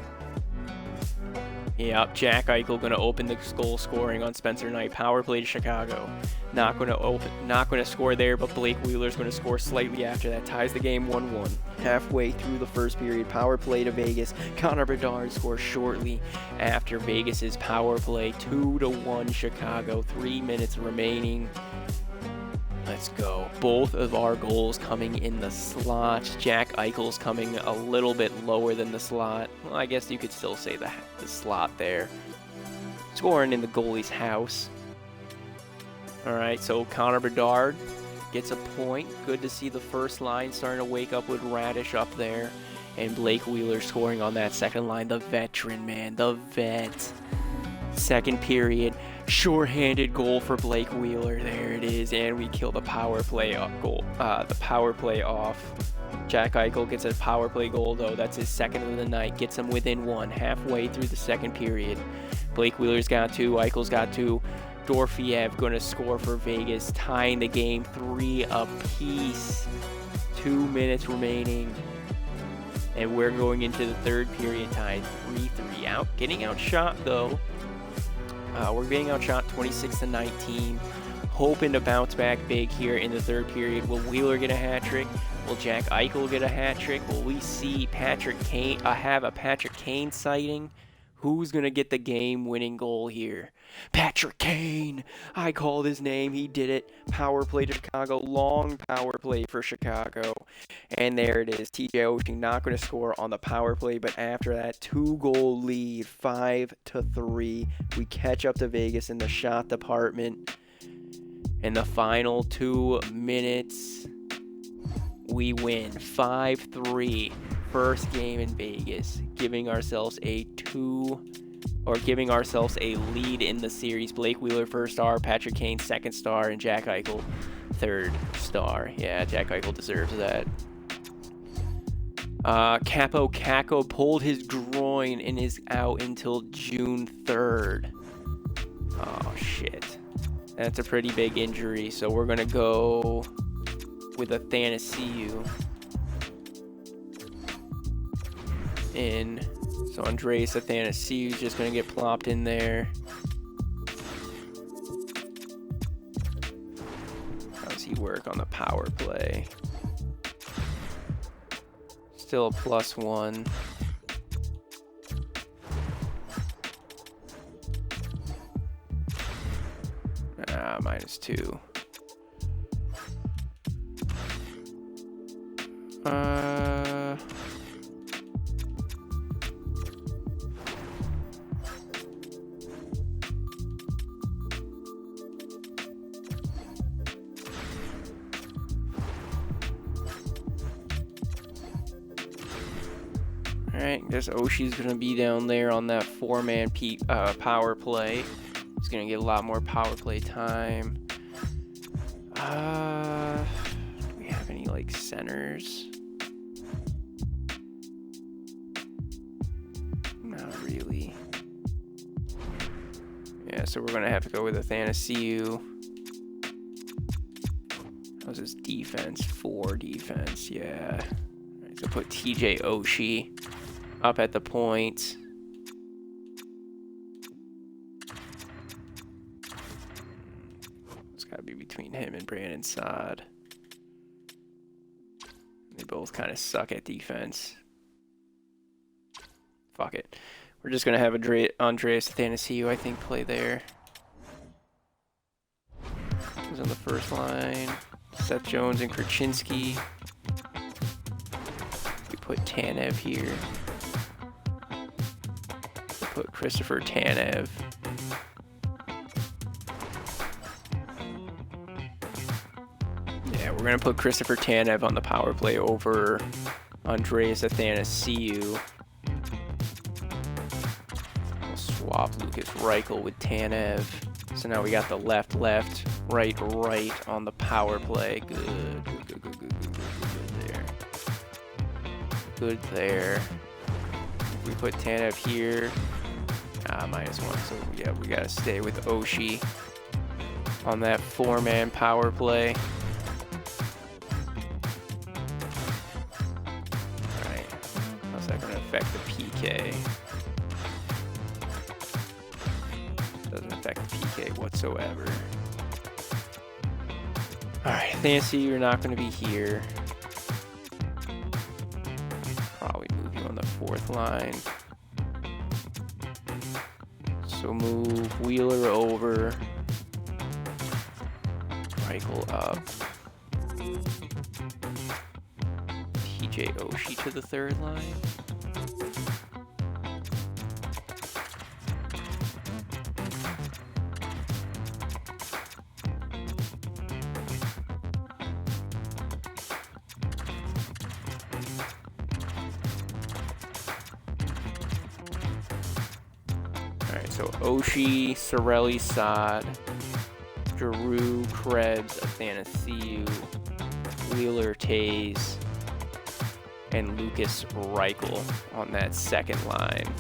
Yep, Jack Eichel going to open the goal scoring on Spencer Knight. Power play to Chicago. Not going to score there, but Blake Wheeler's going to score slightly after that. Ties the game 1-1. Halfway through the 1st period, power play to Vegas. Connor Bedard scores shortly after Vegas's power play. 2-1 Chicago. 3 minutes remaining. Let's go. Both of our goals coming in the slot. Jack Eichel's coming a little bit lower than the slot. Well, I guess you could still say the slot there. Scoring in the goalie's house. All right, so Connor Bedard gets a point. Good to see the first line starting to wake up with Radish up there. And Blake Wheeler scoring on that second line. The veteran, man. The vet. 2nd period. Shorthanded goal for Blake Wheeler. There it is, and we kill the power play goal. The power play off. Jack Eichel gets a power play goal, though. That's his second of the night. Gets him within one, halfway through the second period. Blake Wheeler's got two. Eichel's got two. Dorofeyev going to score for Vegas, tying the game 3 apiece. 2 minutes remaining. And we're going into the third period tied 3-3. Getting outshot, though. We're getting outshot 26-19. Hoping to bounce back big here in the third period. Will Wheeler get a hat trick? Will Jack Eichel get a hat trick? Will we see Patrick Kane have a Patrick Kane sighting? Who's going to get the game-winning goal here? Patrick Kane! I called his name. He did it. Power play to Chicago. Long power play for Chicago. And there it is. TJ Oshie not going to score on the power play, but after that 2-goal lead, 5-3, we catch up to Vegas in the shot department. In the final 2 minutes, we win 5-3. First game in Vegas, giving ourselves a lead in the series. Blake Wheeler first star, Patrick Kane second star, and Jack Eichel third star. Yeah, Jack Eichel deserves that. Capo Caco pulled his groin and is out until June 3rd. Oh shit, that's a pretty big injury. So we're gonna go with Athanasiou in. So Andreas Athanasiou is just going to get plopped in there. How does he work on the power play? Still a +1. -2. Alright, guess Oshie's going to be down there on that 4-man power play. He's going to get a lot more power play time. Do we have any, like, centers? Not really. Yeah, so we're going to have to go with Athanasiou. How's his defense? 4 defense, yeah. Alright, so put TJ Oshie up at the point. It's got to be between him and Brandon Saad. They both kind of suck at defense. Fuck it. We're just going to have Andreas Athanasiou, I think, play there. Who's on the first line? Seth Jones and Krasinski. We put Tanev here. Put Christopher Tanev. Yeah, we're going to put Christopher Tanev on the power play over Andreas Athanasiou. We'll swap Lucas Reichel with Tanev. So now we got the left, right on the power play. Good there. Good there. If we put Tanev here, -1. So yeah, we gotta stay with Oshie on that 4-man power play. Alright, how's that gonna affect the PK? Doesn't affect the PK whatsoever. Alright, Nancy, you're not gonna be here. Probably move you on the 4th line. So move Wheeler over, Reichel up, TJ Oshie to the 3rd line. So Oshie, Sorelli, Saad, Giroux, Krebs, Athanasiou, Wheeler, Tays, and Lucas Reichel on that second line.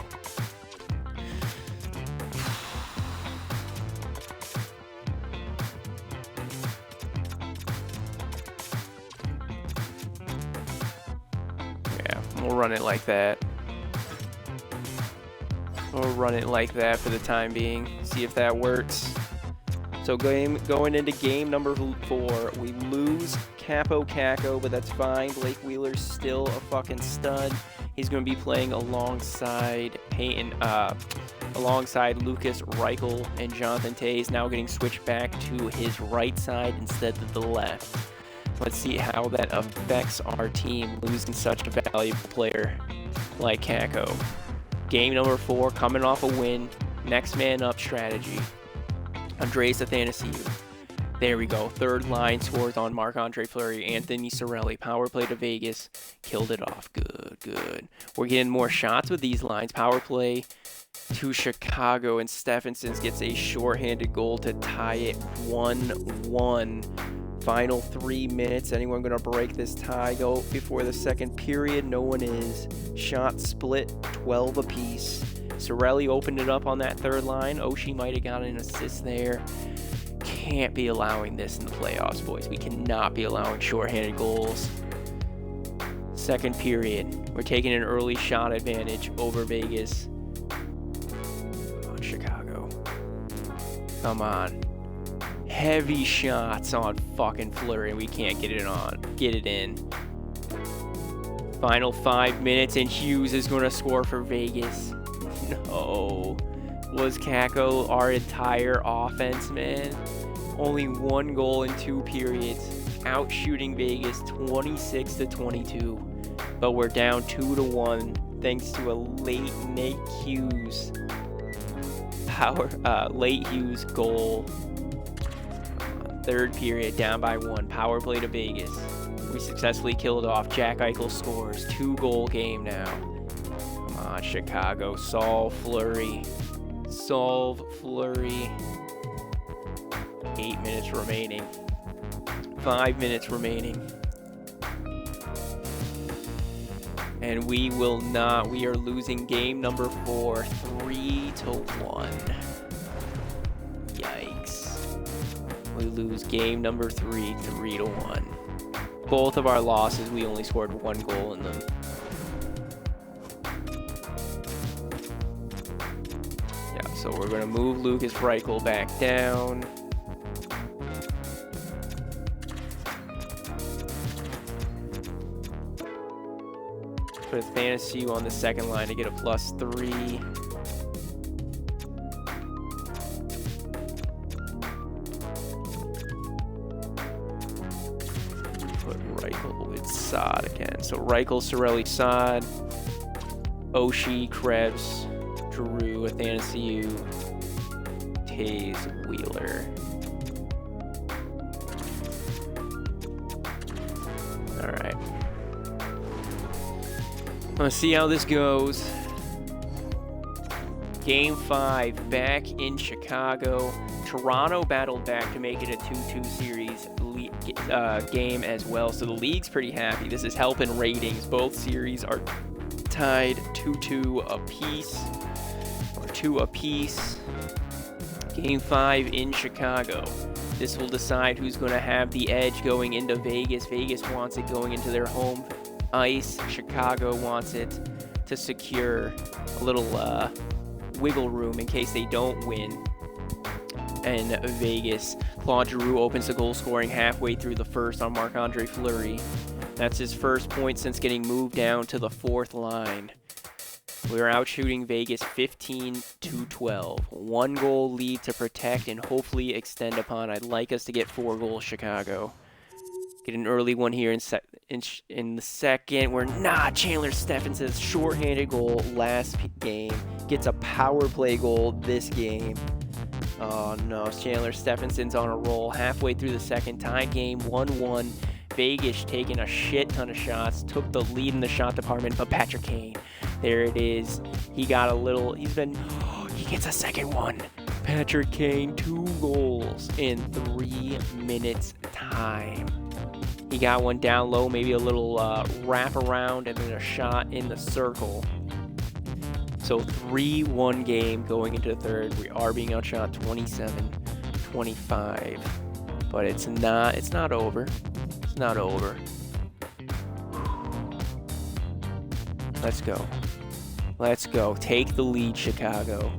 Yeah, we'll run it like that. We'll run it like that for the time being. See if that works. So going into game number 4, we lose Capo Caco, but that's fine. Blake Wheeler's still a fucking stud. He's going to be playing alongside alongside Lucas Reichel and Jonathan Tays, now getting switched back to his right side instead of the left. Let's see how that affects our team losing such a valuable player like Caco. Game number 4, coming off a win. Next man up strategy. Andreas Athanasiou. There we go. Third line scores on Marc-Andre Fleury. Anthony Cirelli. Power play to Vegas. Killed it off. Good, good. We're getting more shots with these lines. Power play to Chicago, and Stephenson's gets a shorthanded goal to tie it 1-1. Final 3 minutes. Anyone going to break this tie go before the second period? No one is. Shot split 12 apiece. Cirelli opened it up on that third line. Oshie might have got an assist there. Can't be allowing this in the playoffs, boys. We cannot be allowing shorthanded goals. Second period. We're taking an early shot advantage over Vegas. Come on, Chicago. Come on. Heavy shots on fucking Fleury. We can't get it in. Final 5 minutes, and Hughes is going to score for Vegas. No. Was Caco our entire offense, man? Only 1 goal in 2 periods. Out shooting Vegas 26-22. But we're down 2-1 thanks to a late Nate Hughes late Hughes goal. Third period, down by 1. Power play to Vegas. We successfully killed off. Jack Eichel scores. 2-goal game now. Come on, Chicago. Solve Fleury. Solve Fleury. 8 minutes remaining. 5 minutes remaining. And we will not. We are losing game number 4, 3-1. Yikes. We lose game number 3, 3-1. Both of our losses, we only scored 1 goal in them. Yeah, so we're going to move Lucas Reichel back down. Put Athanasiou on the second line to get a +3. Reichel with Saad again. So Reichel, Cirelli, Saad, Oshie, Krebs, Giroux, Athanasiou, Tays, Wheeler. All right. Let's see how this goes. Game 5 back in Chicago. Toronto battled back to make it a 2-2 series game as well, so the league's pretty happy. This is helping ratings. Both series are tied 2-2 apiece, or 2 apiece. Game 5 in Chicago. This will decide who's going to have the edge going into Vegas. Vegas wants it going into their home ice. Chicago wants it to secure a little wiggle room in case they don't win. And Vegas, Claude Giroux opens the goal scoring halfway through the first on Marc-Andre Fleury. That's his first point since getting moved down to the 4th line. We're out shooting Vegas 15-12. 1 goal lead to protect and hopefully extend upon. I'd like us to get 4 goals, Chicago. Get an early one here in the second. We're not. Chandler Stephenson's shorthanded goal last game. Gets a power play goal this game. Oh no, Chandler Stephenson's on a roll. Halfway through the second, tie game 1-1. Vegas taking a shit ton of shots. Took the lead in the shot department, but Patrick Kane. There it is. He got a little, he gets a second one. Patrick Kane, 2 goals in 3 minutes time. He got one down low, maybe a little wrap around, and then a shot in the circle. So 3-1 game going into the third. We are being outshot 27-25, but it's not over. It's not over. Let's go. Let's go. Take the lead, Chicago.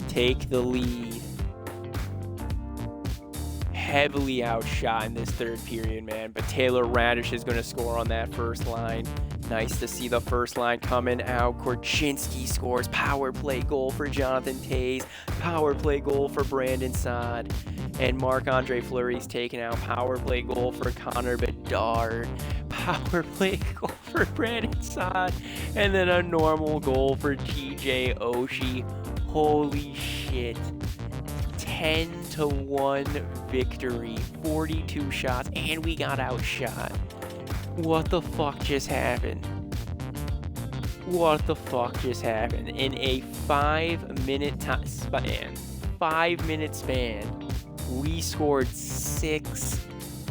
Take the lead. Heavily outshot in this third period, man. But Taylor Radish is going to score on that first line. Nice to see the first line coming out. Korchinski scores. Power play goal for Jonathan Toews. Power play goal for Brandon Saad. And Marc-Andre Fleury's taken out. Power play goal for Connor Bedard. Power play goal for Brandon Saad. And then a normal goal for TJ Oshie. Holy shit. 10-1 victory. 42 shots. And we got outshot. What the fuck just happened? What the fuck just happened? In a 5-minute span, 5-minute span, we scored 6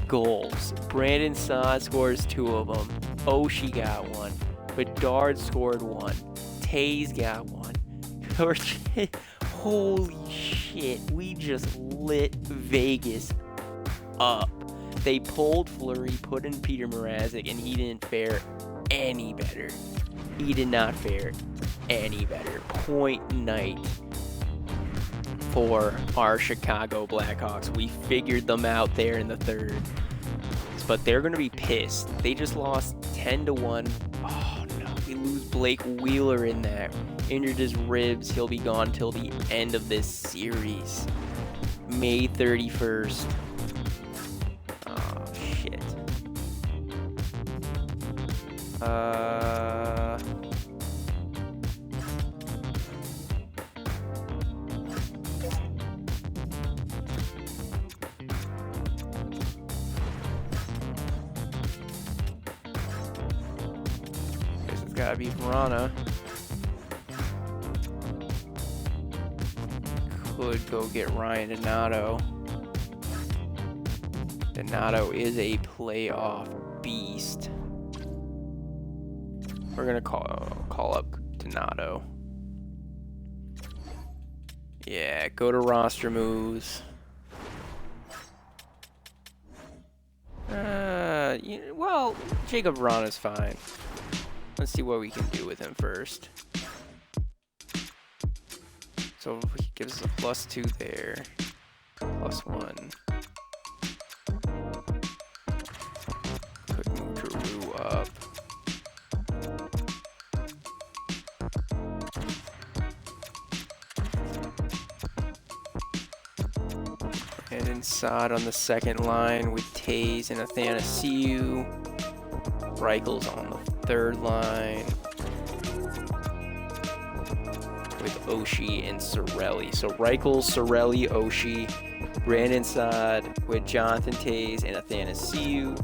goals. Brandon Saad scores 2 of them. Oshie got 1. Bedard scored 1. Toews got 1. Holy shit, we just lit Vegas up. They pulled Fleury, put in Peter Mrazek, and he didn't fare any better. He did not fare any better. Point night for our Chicago Blackhawks. We figured them out there in the third. But they're going to be pissed. They just lost 10-1. Oh, no. We lose Blake Wheeler in that. Injured his ribs. He'll be gone till the end of this series. May 31st. Guess it's gotta be Vrana. Could go get Ryan Donato. Donato is a playoff beast. We're gonna call up Donato. Yeah, go to roster moves. Well, Jacob Vrana's fine. Let's see what we can do with him first. So he gives us a +2 there, +1. Could move Drew up. And inside on the second line with Toews and Athanasiou. Reichel's on the third line with Oshie and Cirelli. So Reichel, Cirelli, Oshie, Brandon Saad with Jonathan Toews and Athanasiou.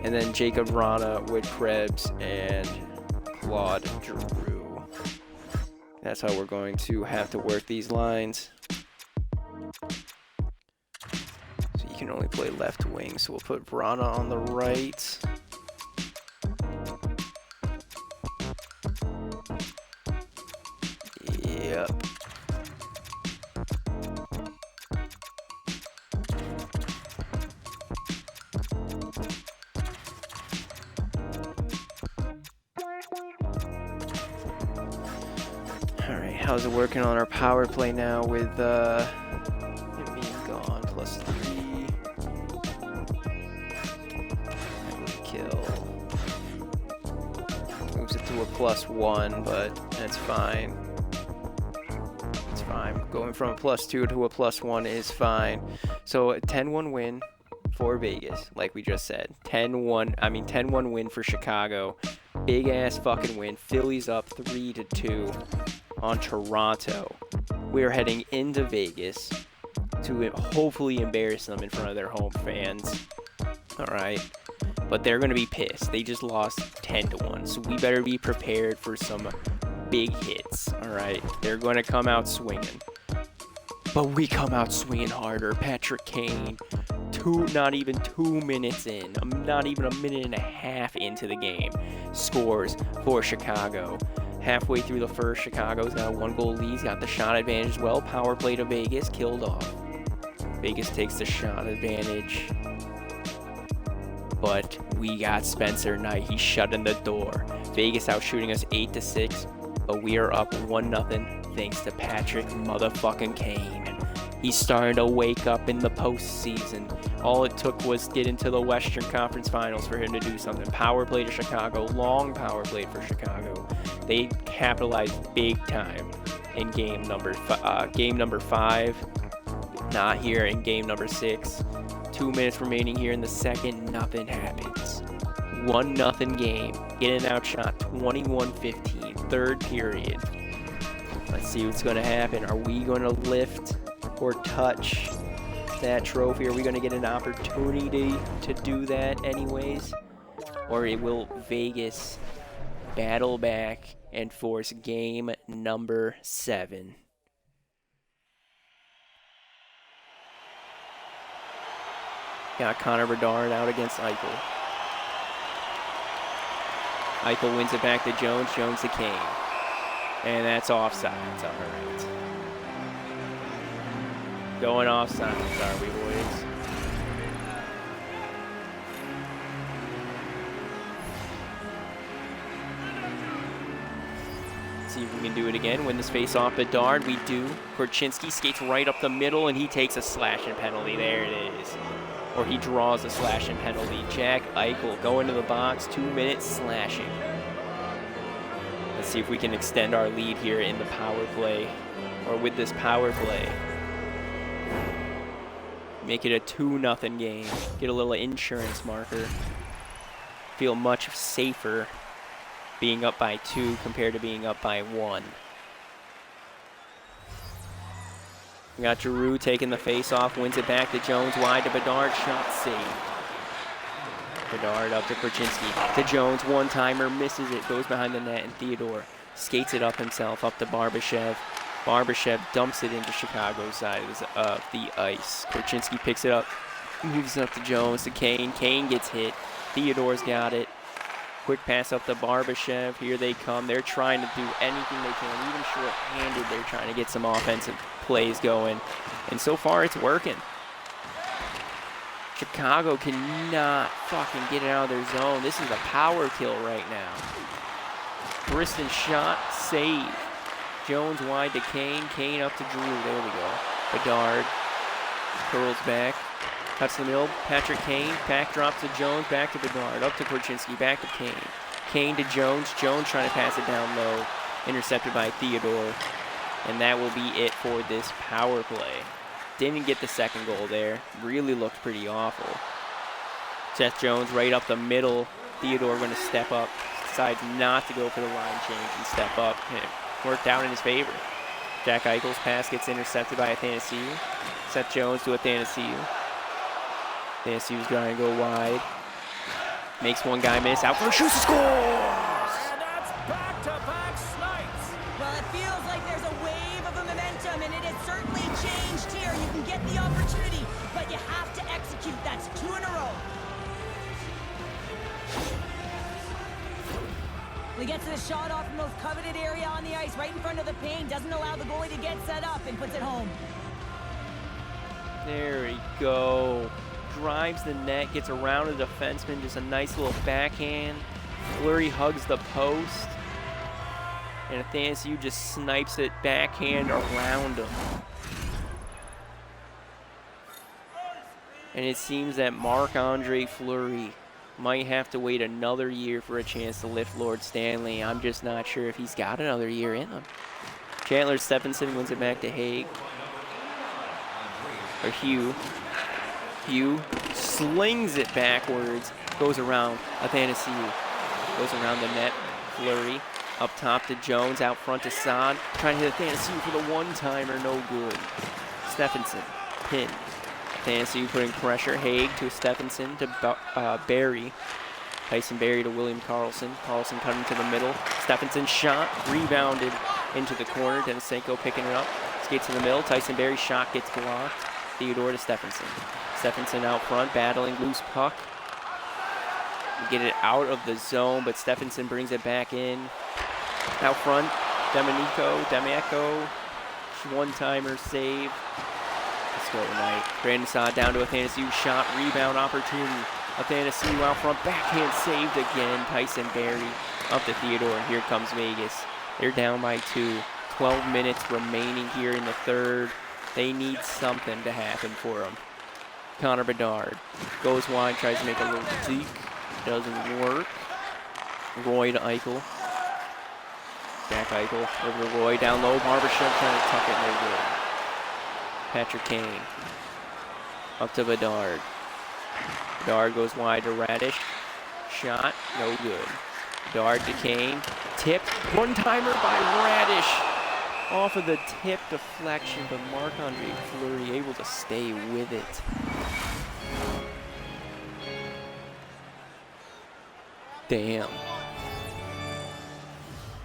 And then Jacob Vrana with Krebs and Claude Giroux. That's how we're going to have to work these lines. Can only play left wing, so we'll put Vrana on the right. Yep. All right, how's it working on our power play now with him being gone, +3. Moves it to a +1, but that's fine. It's fine. Going from a +2 to a +1 is fine. So a 10-1 win for Vegas, like we just said. 10-1 win for Chicago. Big ass fucking win. Phillies up 3-2 on Toronto. We're heading into Vegas to hopefully embarrass them in front of their home fans. All right. But they're going to be pissed. They just lost 10-1. So we better be prepared for some big hits. All right. They're going to come out swinging. But we come out swinging harder. Patrick Kane, not even 2 minutes in, not even a minute and a half into the game, scores for Chicago. Halfway through the first, Chicago's got a 1-goal lead. He's got the shot advantage as well. Power play to Vegas, killed off. Vegas takes the shot advantage. But we got Spencer Knight. He's shutting the door. Vegas out shooting us 8-6, but we are up 1-0 thanks to Patrick motherfucking Kane. He's starting to wake up in the postseason. All it took was get into the Western Conference Finals for him to do something. Power play to Chicago, long power play for Chicago. They capitalized big time in game number 5. Not here in game number 6. 2 minutes remaining here in the second, nothing happens. 1-0 game, getting outshot 21-15, third period. Let's see what's going to happen. Are we going to lift or touch that trophy? Are we going to get an opportunity to do that anyways? Or will Vegas battle back and force game number 7? Got Connor Bedard out against Eichel. Eichel wins it back to Jones. Jones to Kane. And that's offside. It's all right. Going offside, are we, boys? See if we can do it again. Win this face off Bedard. We do. Korchinski skates right up the middle, and he takes a slashing penalty. There it is. Or he draws a slashing penalty. Jack Eichel going to the box. 2 minutes slashing. Let's see if we can extend our lead here in the power play. Or with this power play. Make it a 2-0 game. Get a little insurance marker. Feel much safer being up by 2 compared to being up by 1. We got Giroux taking the face off, wins it back to Jones, wide to Bedard, shot saved. Bedard up to Korchinski, to Jones, one-timer, misses it, goes behind the net, and Theodore skates it up himself, up to Barbashev. Barbashev dumps it into Chicago's side of the ice. Korchinski picks it up, moves it up to Jones, to Kane. Kane gets hit. Theodore's got it. Quick pass up to Barbashev. Here they come. They're trying to do anything they can. Even short-handed, they're trying to get some offensive plays going. And so far, it's working. Chicago cannot fucking get it out of their zone. This is a power kill right now. Briston shot, save. Jones wide to Kane. Kane up to Drew. There we go. Bedard curls back. Cuts the middle. Patrick Kane. Back drops to Jones. Back to Bedard. Up to Korchinski. Back to Kane. Kane to Jones. Jones trying to pass it down low. Intercepted by Theodore. And that will be it for this power play. Didn't get the second goal there. Really looked pretty awful. Seth Jones right up the middle. Theodore going to step up. Decides not to go for the line change and step up. And it worked out in his favor. Jack Eichel's pass gets intercepted by Athanasiou. Seth Jones to Athanasiou. Athanasiou's going to go wide. Makes one guy miss. Out for a shoot. Scores! And that's back-to-back snipes. Well, it feels like there's a wave of a momentum, and it has certainly changed here. You can get the opportunity, but you have to execute. That's 2 in a row. We get to the shot off the most coveted area on the ice, right in front of the paint. Doesn't allow the goalie to get set up and puts it home. There we go. Drives the net, gets around a defenseman, just a nice little backhand. Fleury hugs the post. And Athanasiou just snipes it backhand around him. And it seems that Marc-Andre Fleury might have to wait another year for a chance to lift Lord Stanley. I'm just not sure if he's got another year in him. Chandler Stephenson wins it back to Haig. Or Hugh. Hugh slings it backwards, goes around Athanasiou, goes around the net. Fleury up top to Jones, out front to Saad, trying to hit Athanasiou for the one-timer, no good. Stephenson, pin. Athanasiou putting pressure. Haig to Stephenson to Barry. Tyson Barry to William Karlsson. Karlsson cutting to the middle. Stephenson shot, rebounded into the corner. Denisenko picking it up. skates to the middle. Tyson Berry's shot gets blocked. Theodore to Stephenson. Stephenson out front, battling loose puck. Get it out of the zone, but Stephenson brings it back in. Out front, Demieko, one-timer save. Let's go tonight. Brandon Saad down to Athanasiou, shot, rebound opportunity. Athanasiou out front, backhand saved again. Tyson Berry up to Theodore, and here comes Vegas. They're down by 2. 12 minutes remaining here in the third. They need something to happen for them. Connor Bedard goes wide, tries to make a little deke. Doesn't work. Roy to Eichel. Jack Eichel over to Roy, down low. Barbashev trying to tuck it, no good. Patrick Kane up to Bedard. Bedard goes wide to Radish. Shot, no good. Bedard to Kane. Tipped. One-timer by Radish. Off of the tip deflection, but Marc-Andre Fleury able to stay with it. Damn.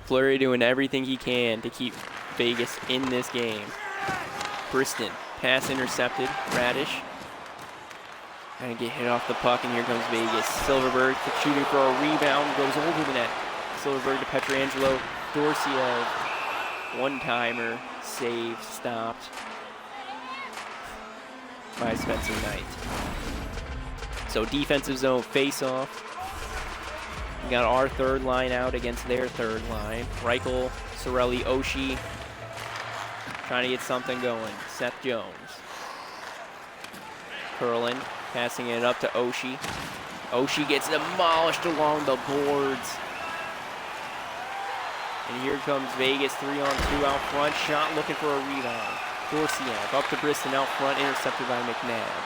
Fleury doing everything he can to keep Vegas in this game. Briston, pass intercepted. Radish. Gonna get hit off the puck, and here comes Vegas. Silverberg shooting for a rebound, goes over the net. Silverberg to Petrangelo. Dorsiev. One-timer, save, stopped by Spencer Knight. So defensive zone face-off. We got our third line out against their third line. Reichel, Cirelli, Oshie trying to get something going. Seth Jones. Curlin passing it up to Oshie. Oshie gets demolished along the boards. And here comes Vegas, 3-on-2 out front. Shot looking for a rebound. Dorsiev up to Briston out front, intercepted by McNabb.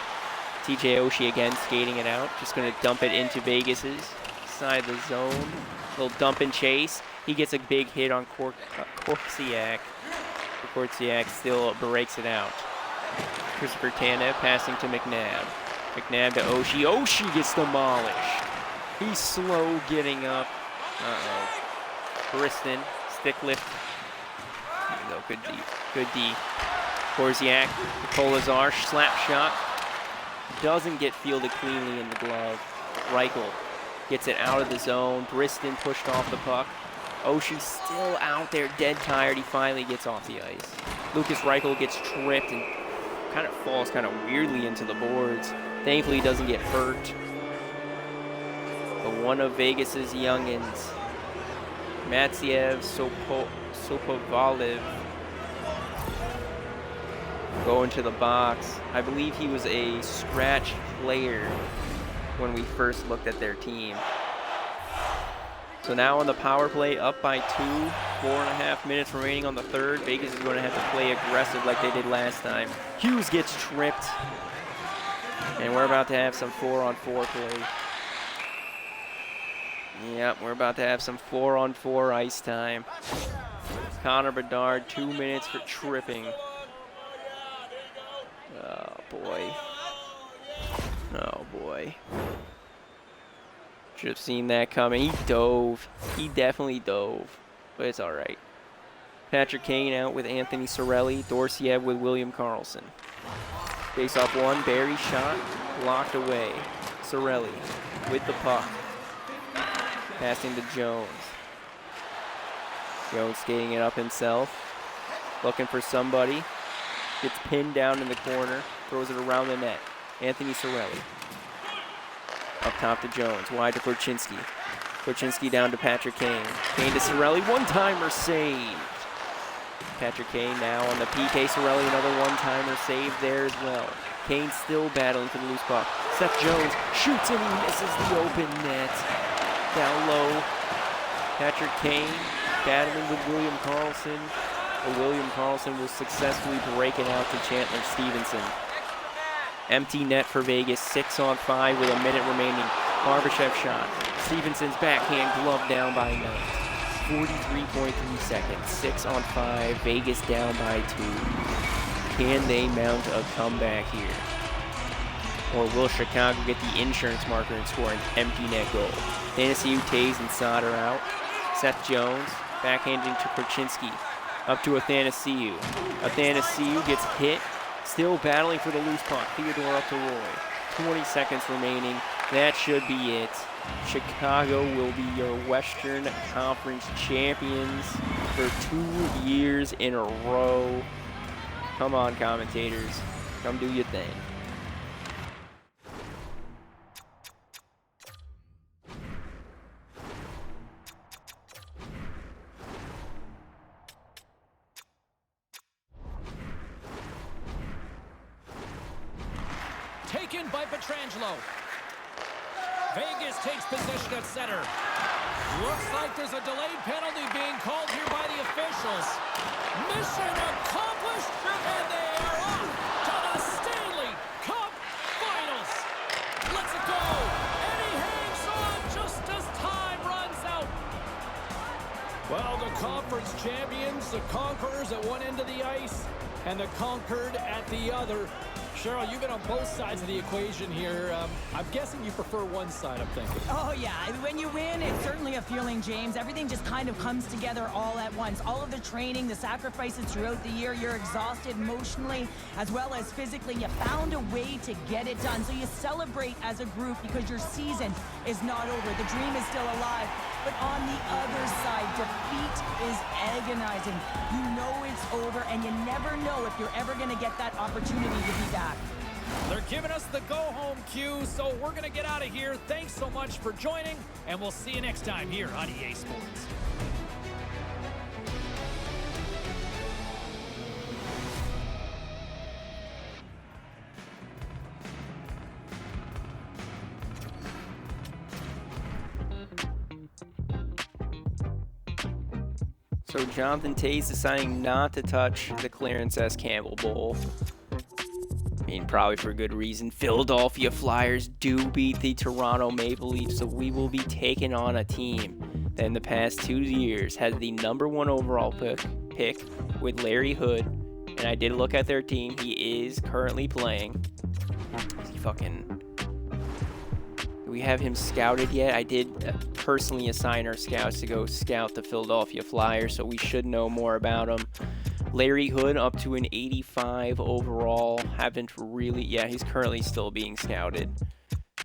TJ Oshie again skating it out. Just going to dump it into Vegas's side of the zone. Little dump and chase. He gets a big hit on Korsiak. Korsiak still breaks it out. Christopher Tanev passing to McNabb. McNabb to Oshie. Oshie gets demolished. He's slow getting up. Uh-oh. Briston, stick lift. There you go, good D. Good D. Korsiak, Kolazar, slap shot. Doesn't get fielded cleanly in the glove. Reichel gets it out of the zone. Briston pushed off the puck. Oshie still out there, dead tired. He finally gets off the ice. Lucas Reichel gets tripped and kind of falls kind of weirdly into the boards. Thankfully, he doesn't get hurt. But one of Vegas's youngins, Matsiev Sopovalev, go into the box. I believe he was a scratch player when we first looked at their team. So now on the power play, up by 2, 4.5 minutes remaining on the third. Vegas is going to have to play aggressive like they did last time. Hughes gets tripped. And we're about to have some 4-on-4 play. Yep, we're about to have some 4-on-4 ice time. Connor Bedard, 2 minutes for tripping. Oh, boy. Oh, boy. Should have seen that coming. He dove. He definitely dove. But it's all right. Patrick Kane out with Anthony Cirelli. Dorsiev with William Karlsson. Face-off one. Barry shot. Blocked away. Cirelli with the puck. Passing to Jones. Jones skating it up himself. Looking for somebody. Gets pinned down in the corner. Throws it around the net. Anthony Cirelli. Up top to Jones. Wide to Korchinski. Korchinski down to Patrick Kane. Kane to Cirelli. One-timer saved. Patrick Kane now on the PK. Cirelli, another one-timer save there as well. Kane still battling for the loose puck. Seth Jones shoots and he misses the open net. Down low. Patrick Kane battling with William Karlsson. But William Karlsson will successfully break it out to Chandler Stevenson. Empty net for Vegas. 6-on-5 with a minute remaining. Barbashev shot. Stevenson's backhand glove down by Knight. 43.3 seconds. 6-on-5. Vegas down by 2. Can they mount a comeback here? Or will Chicago get the insurance marker and score an empty net goal? Athanasiou, Taze, and Sauter out. Seth Jones backhanding to Korchinski. Up to Athanasiou. Athanasiou gets hit. Still battling for the loose puck. Theodore up to Roy. 20 seconds remaining. That should be it. Chicago will be your Western Conference champions for 2 years in a row. Come on, commentators. Come do your thing. Taken by Pietrangelo. Vegas takes possession at center. Looks like there's a delayed penalty being called here by the officials. Mission accomplished, and they are off to the Stanley Cup Finals. Let's it go, and he hangs on just as time runs out. Well, the conference champions, the conquerors at one end of the ice, and the conquered at the other. Cheryl, you've been on both sides of the equation here. I'm guessing you prefer one side, I'm thinking. Oh, yeah. When you win, it's certainly a feeling, James. Everything just kind of comes together all at once. All of the training, the sacrifices throughout the year, you're exhausted emotionally as well as physically. You found a way to get it done. So you celebrate as a group because your season is not over. The dream is still alive. But on the other side, defeat is agonizing. You know it's over, and you never know if you're ever going to get that opportunity to be back. They're giving us the go-home cue, so we're going to get out of here. Thanks so much for joining, and we'll see you next time here on EA Sports. So Jonathan Toews deciding not to touch the Clarence S. Campbell Bowl. I mean, probably for good reason. Philadelphia Flyers do beat the Toronto Maple Leafs, so we will be taking on a team that in the past 2 years had the #1 overall pick with Larry Hood. And I did look at their team. He is currently playing. Is he fucking... Do we have him scouted yet? I did personally assign our scouts to go scout the Philadelphia Flyers, so we should know more about him. Larry Hood up to an 85 overall. Haven't really... Yeah, he's currently still being scouted.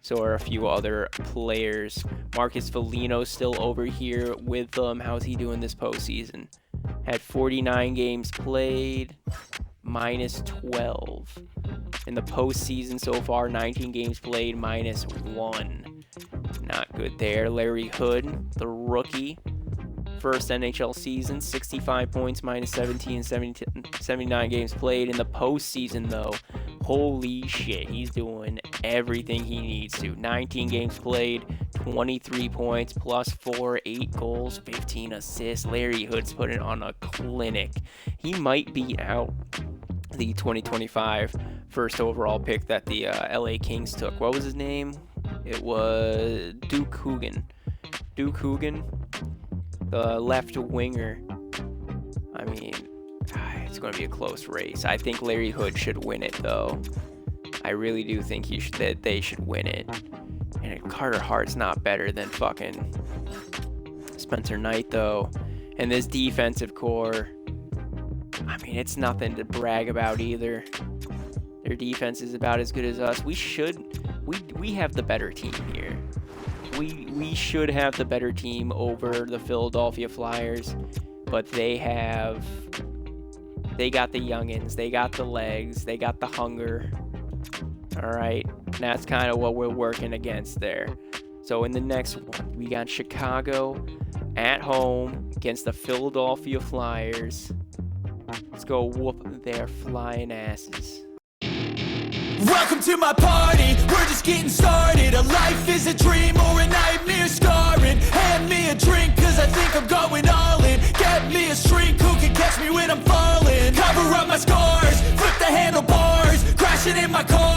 So are a few other players. Marcus Foligno still over here with them. How's he doing this postseason? Had 49 games played, -12. In the postseason so far, 19 games played, -1. Not good there. Larry Hood, the rookie. First NHL season, 65 points, -17, 79 games played. In the postseason, though, holy shit, he's doing everything he needs to. 19 games played, 23 points, +4, 8 goals, 15 assists. Larry Hood's putting on a clinic. He might beat out the 2025 first overall pick that the LA Kings took. What was his name? It was Duke Coogan. Duke Coogan, the left winger. I mean, it's going to be a close race. I think Larry Hood should win it, though. I really do think that they should win it. And Carter Hart's not better than fucking Spencer Knight, though. And this defensive core, I mean, it's nothing to brag about either. Their defense is about as good as us. We have the better team here. We should have the better team over the Philadelphia Flyers, but they got the youngins, they got the legs, they got the hunger. All right, and that's kind of what we're working against there. So in the next one, we got Chicago at home against the Philadelphia Flyers. Let's go whoop their flying asses. Welcome to my party, we're just getting started. A life is a dream or a nightmare scarring. Hand me a drink cause I think I'm going all in. Get me a shrink who can catch me when I'm falling. Cover up my scars, flip the handlebars, crashing in my car.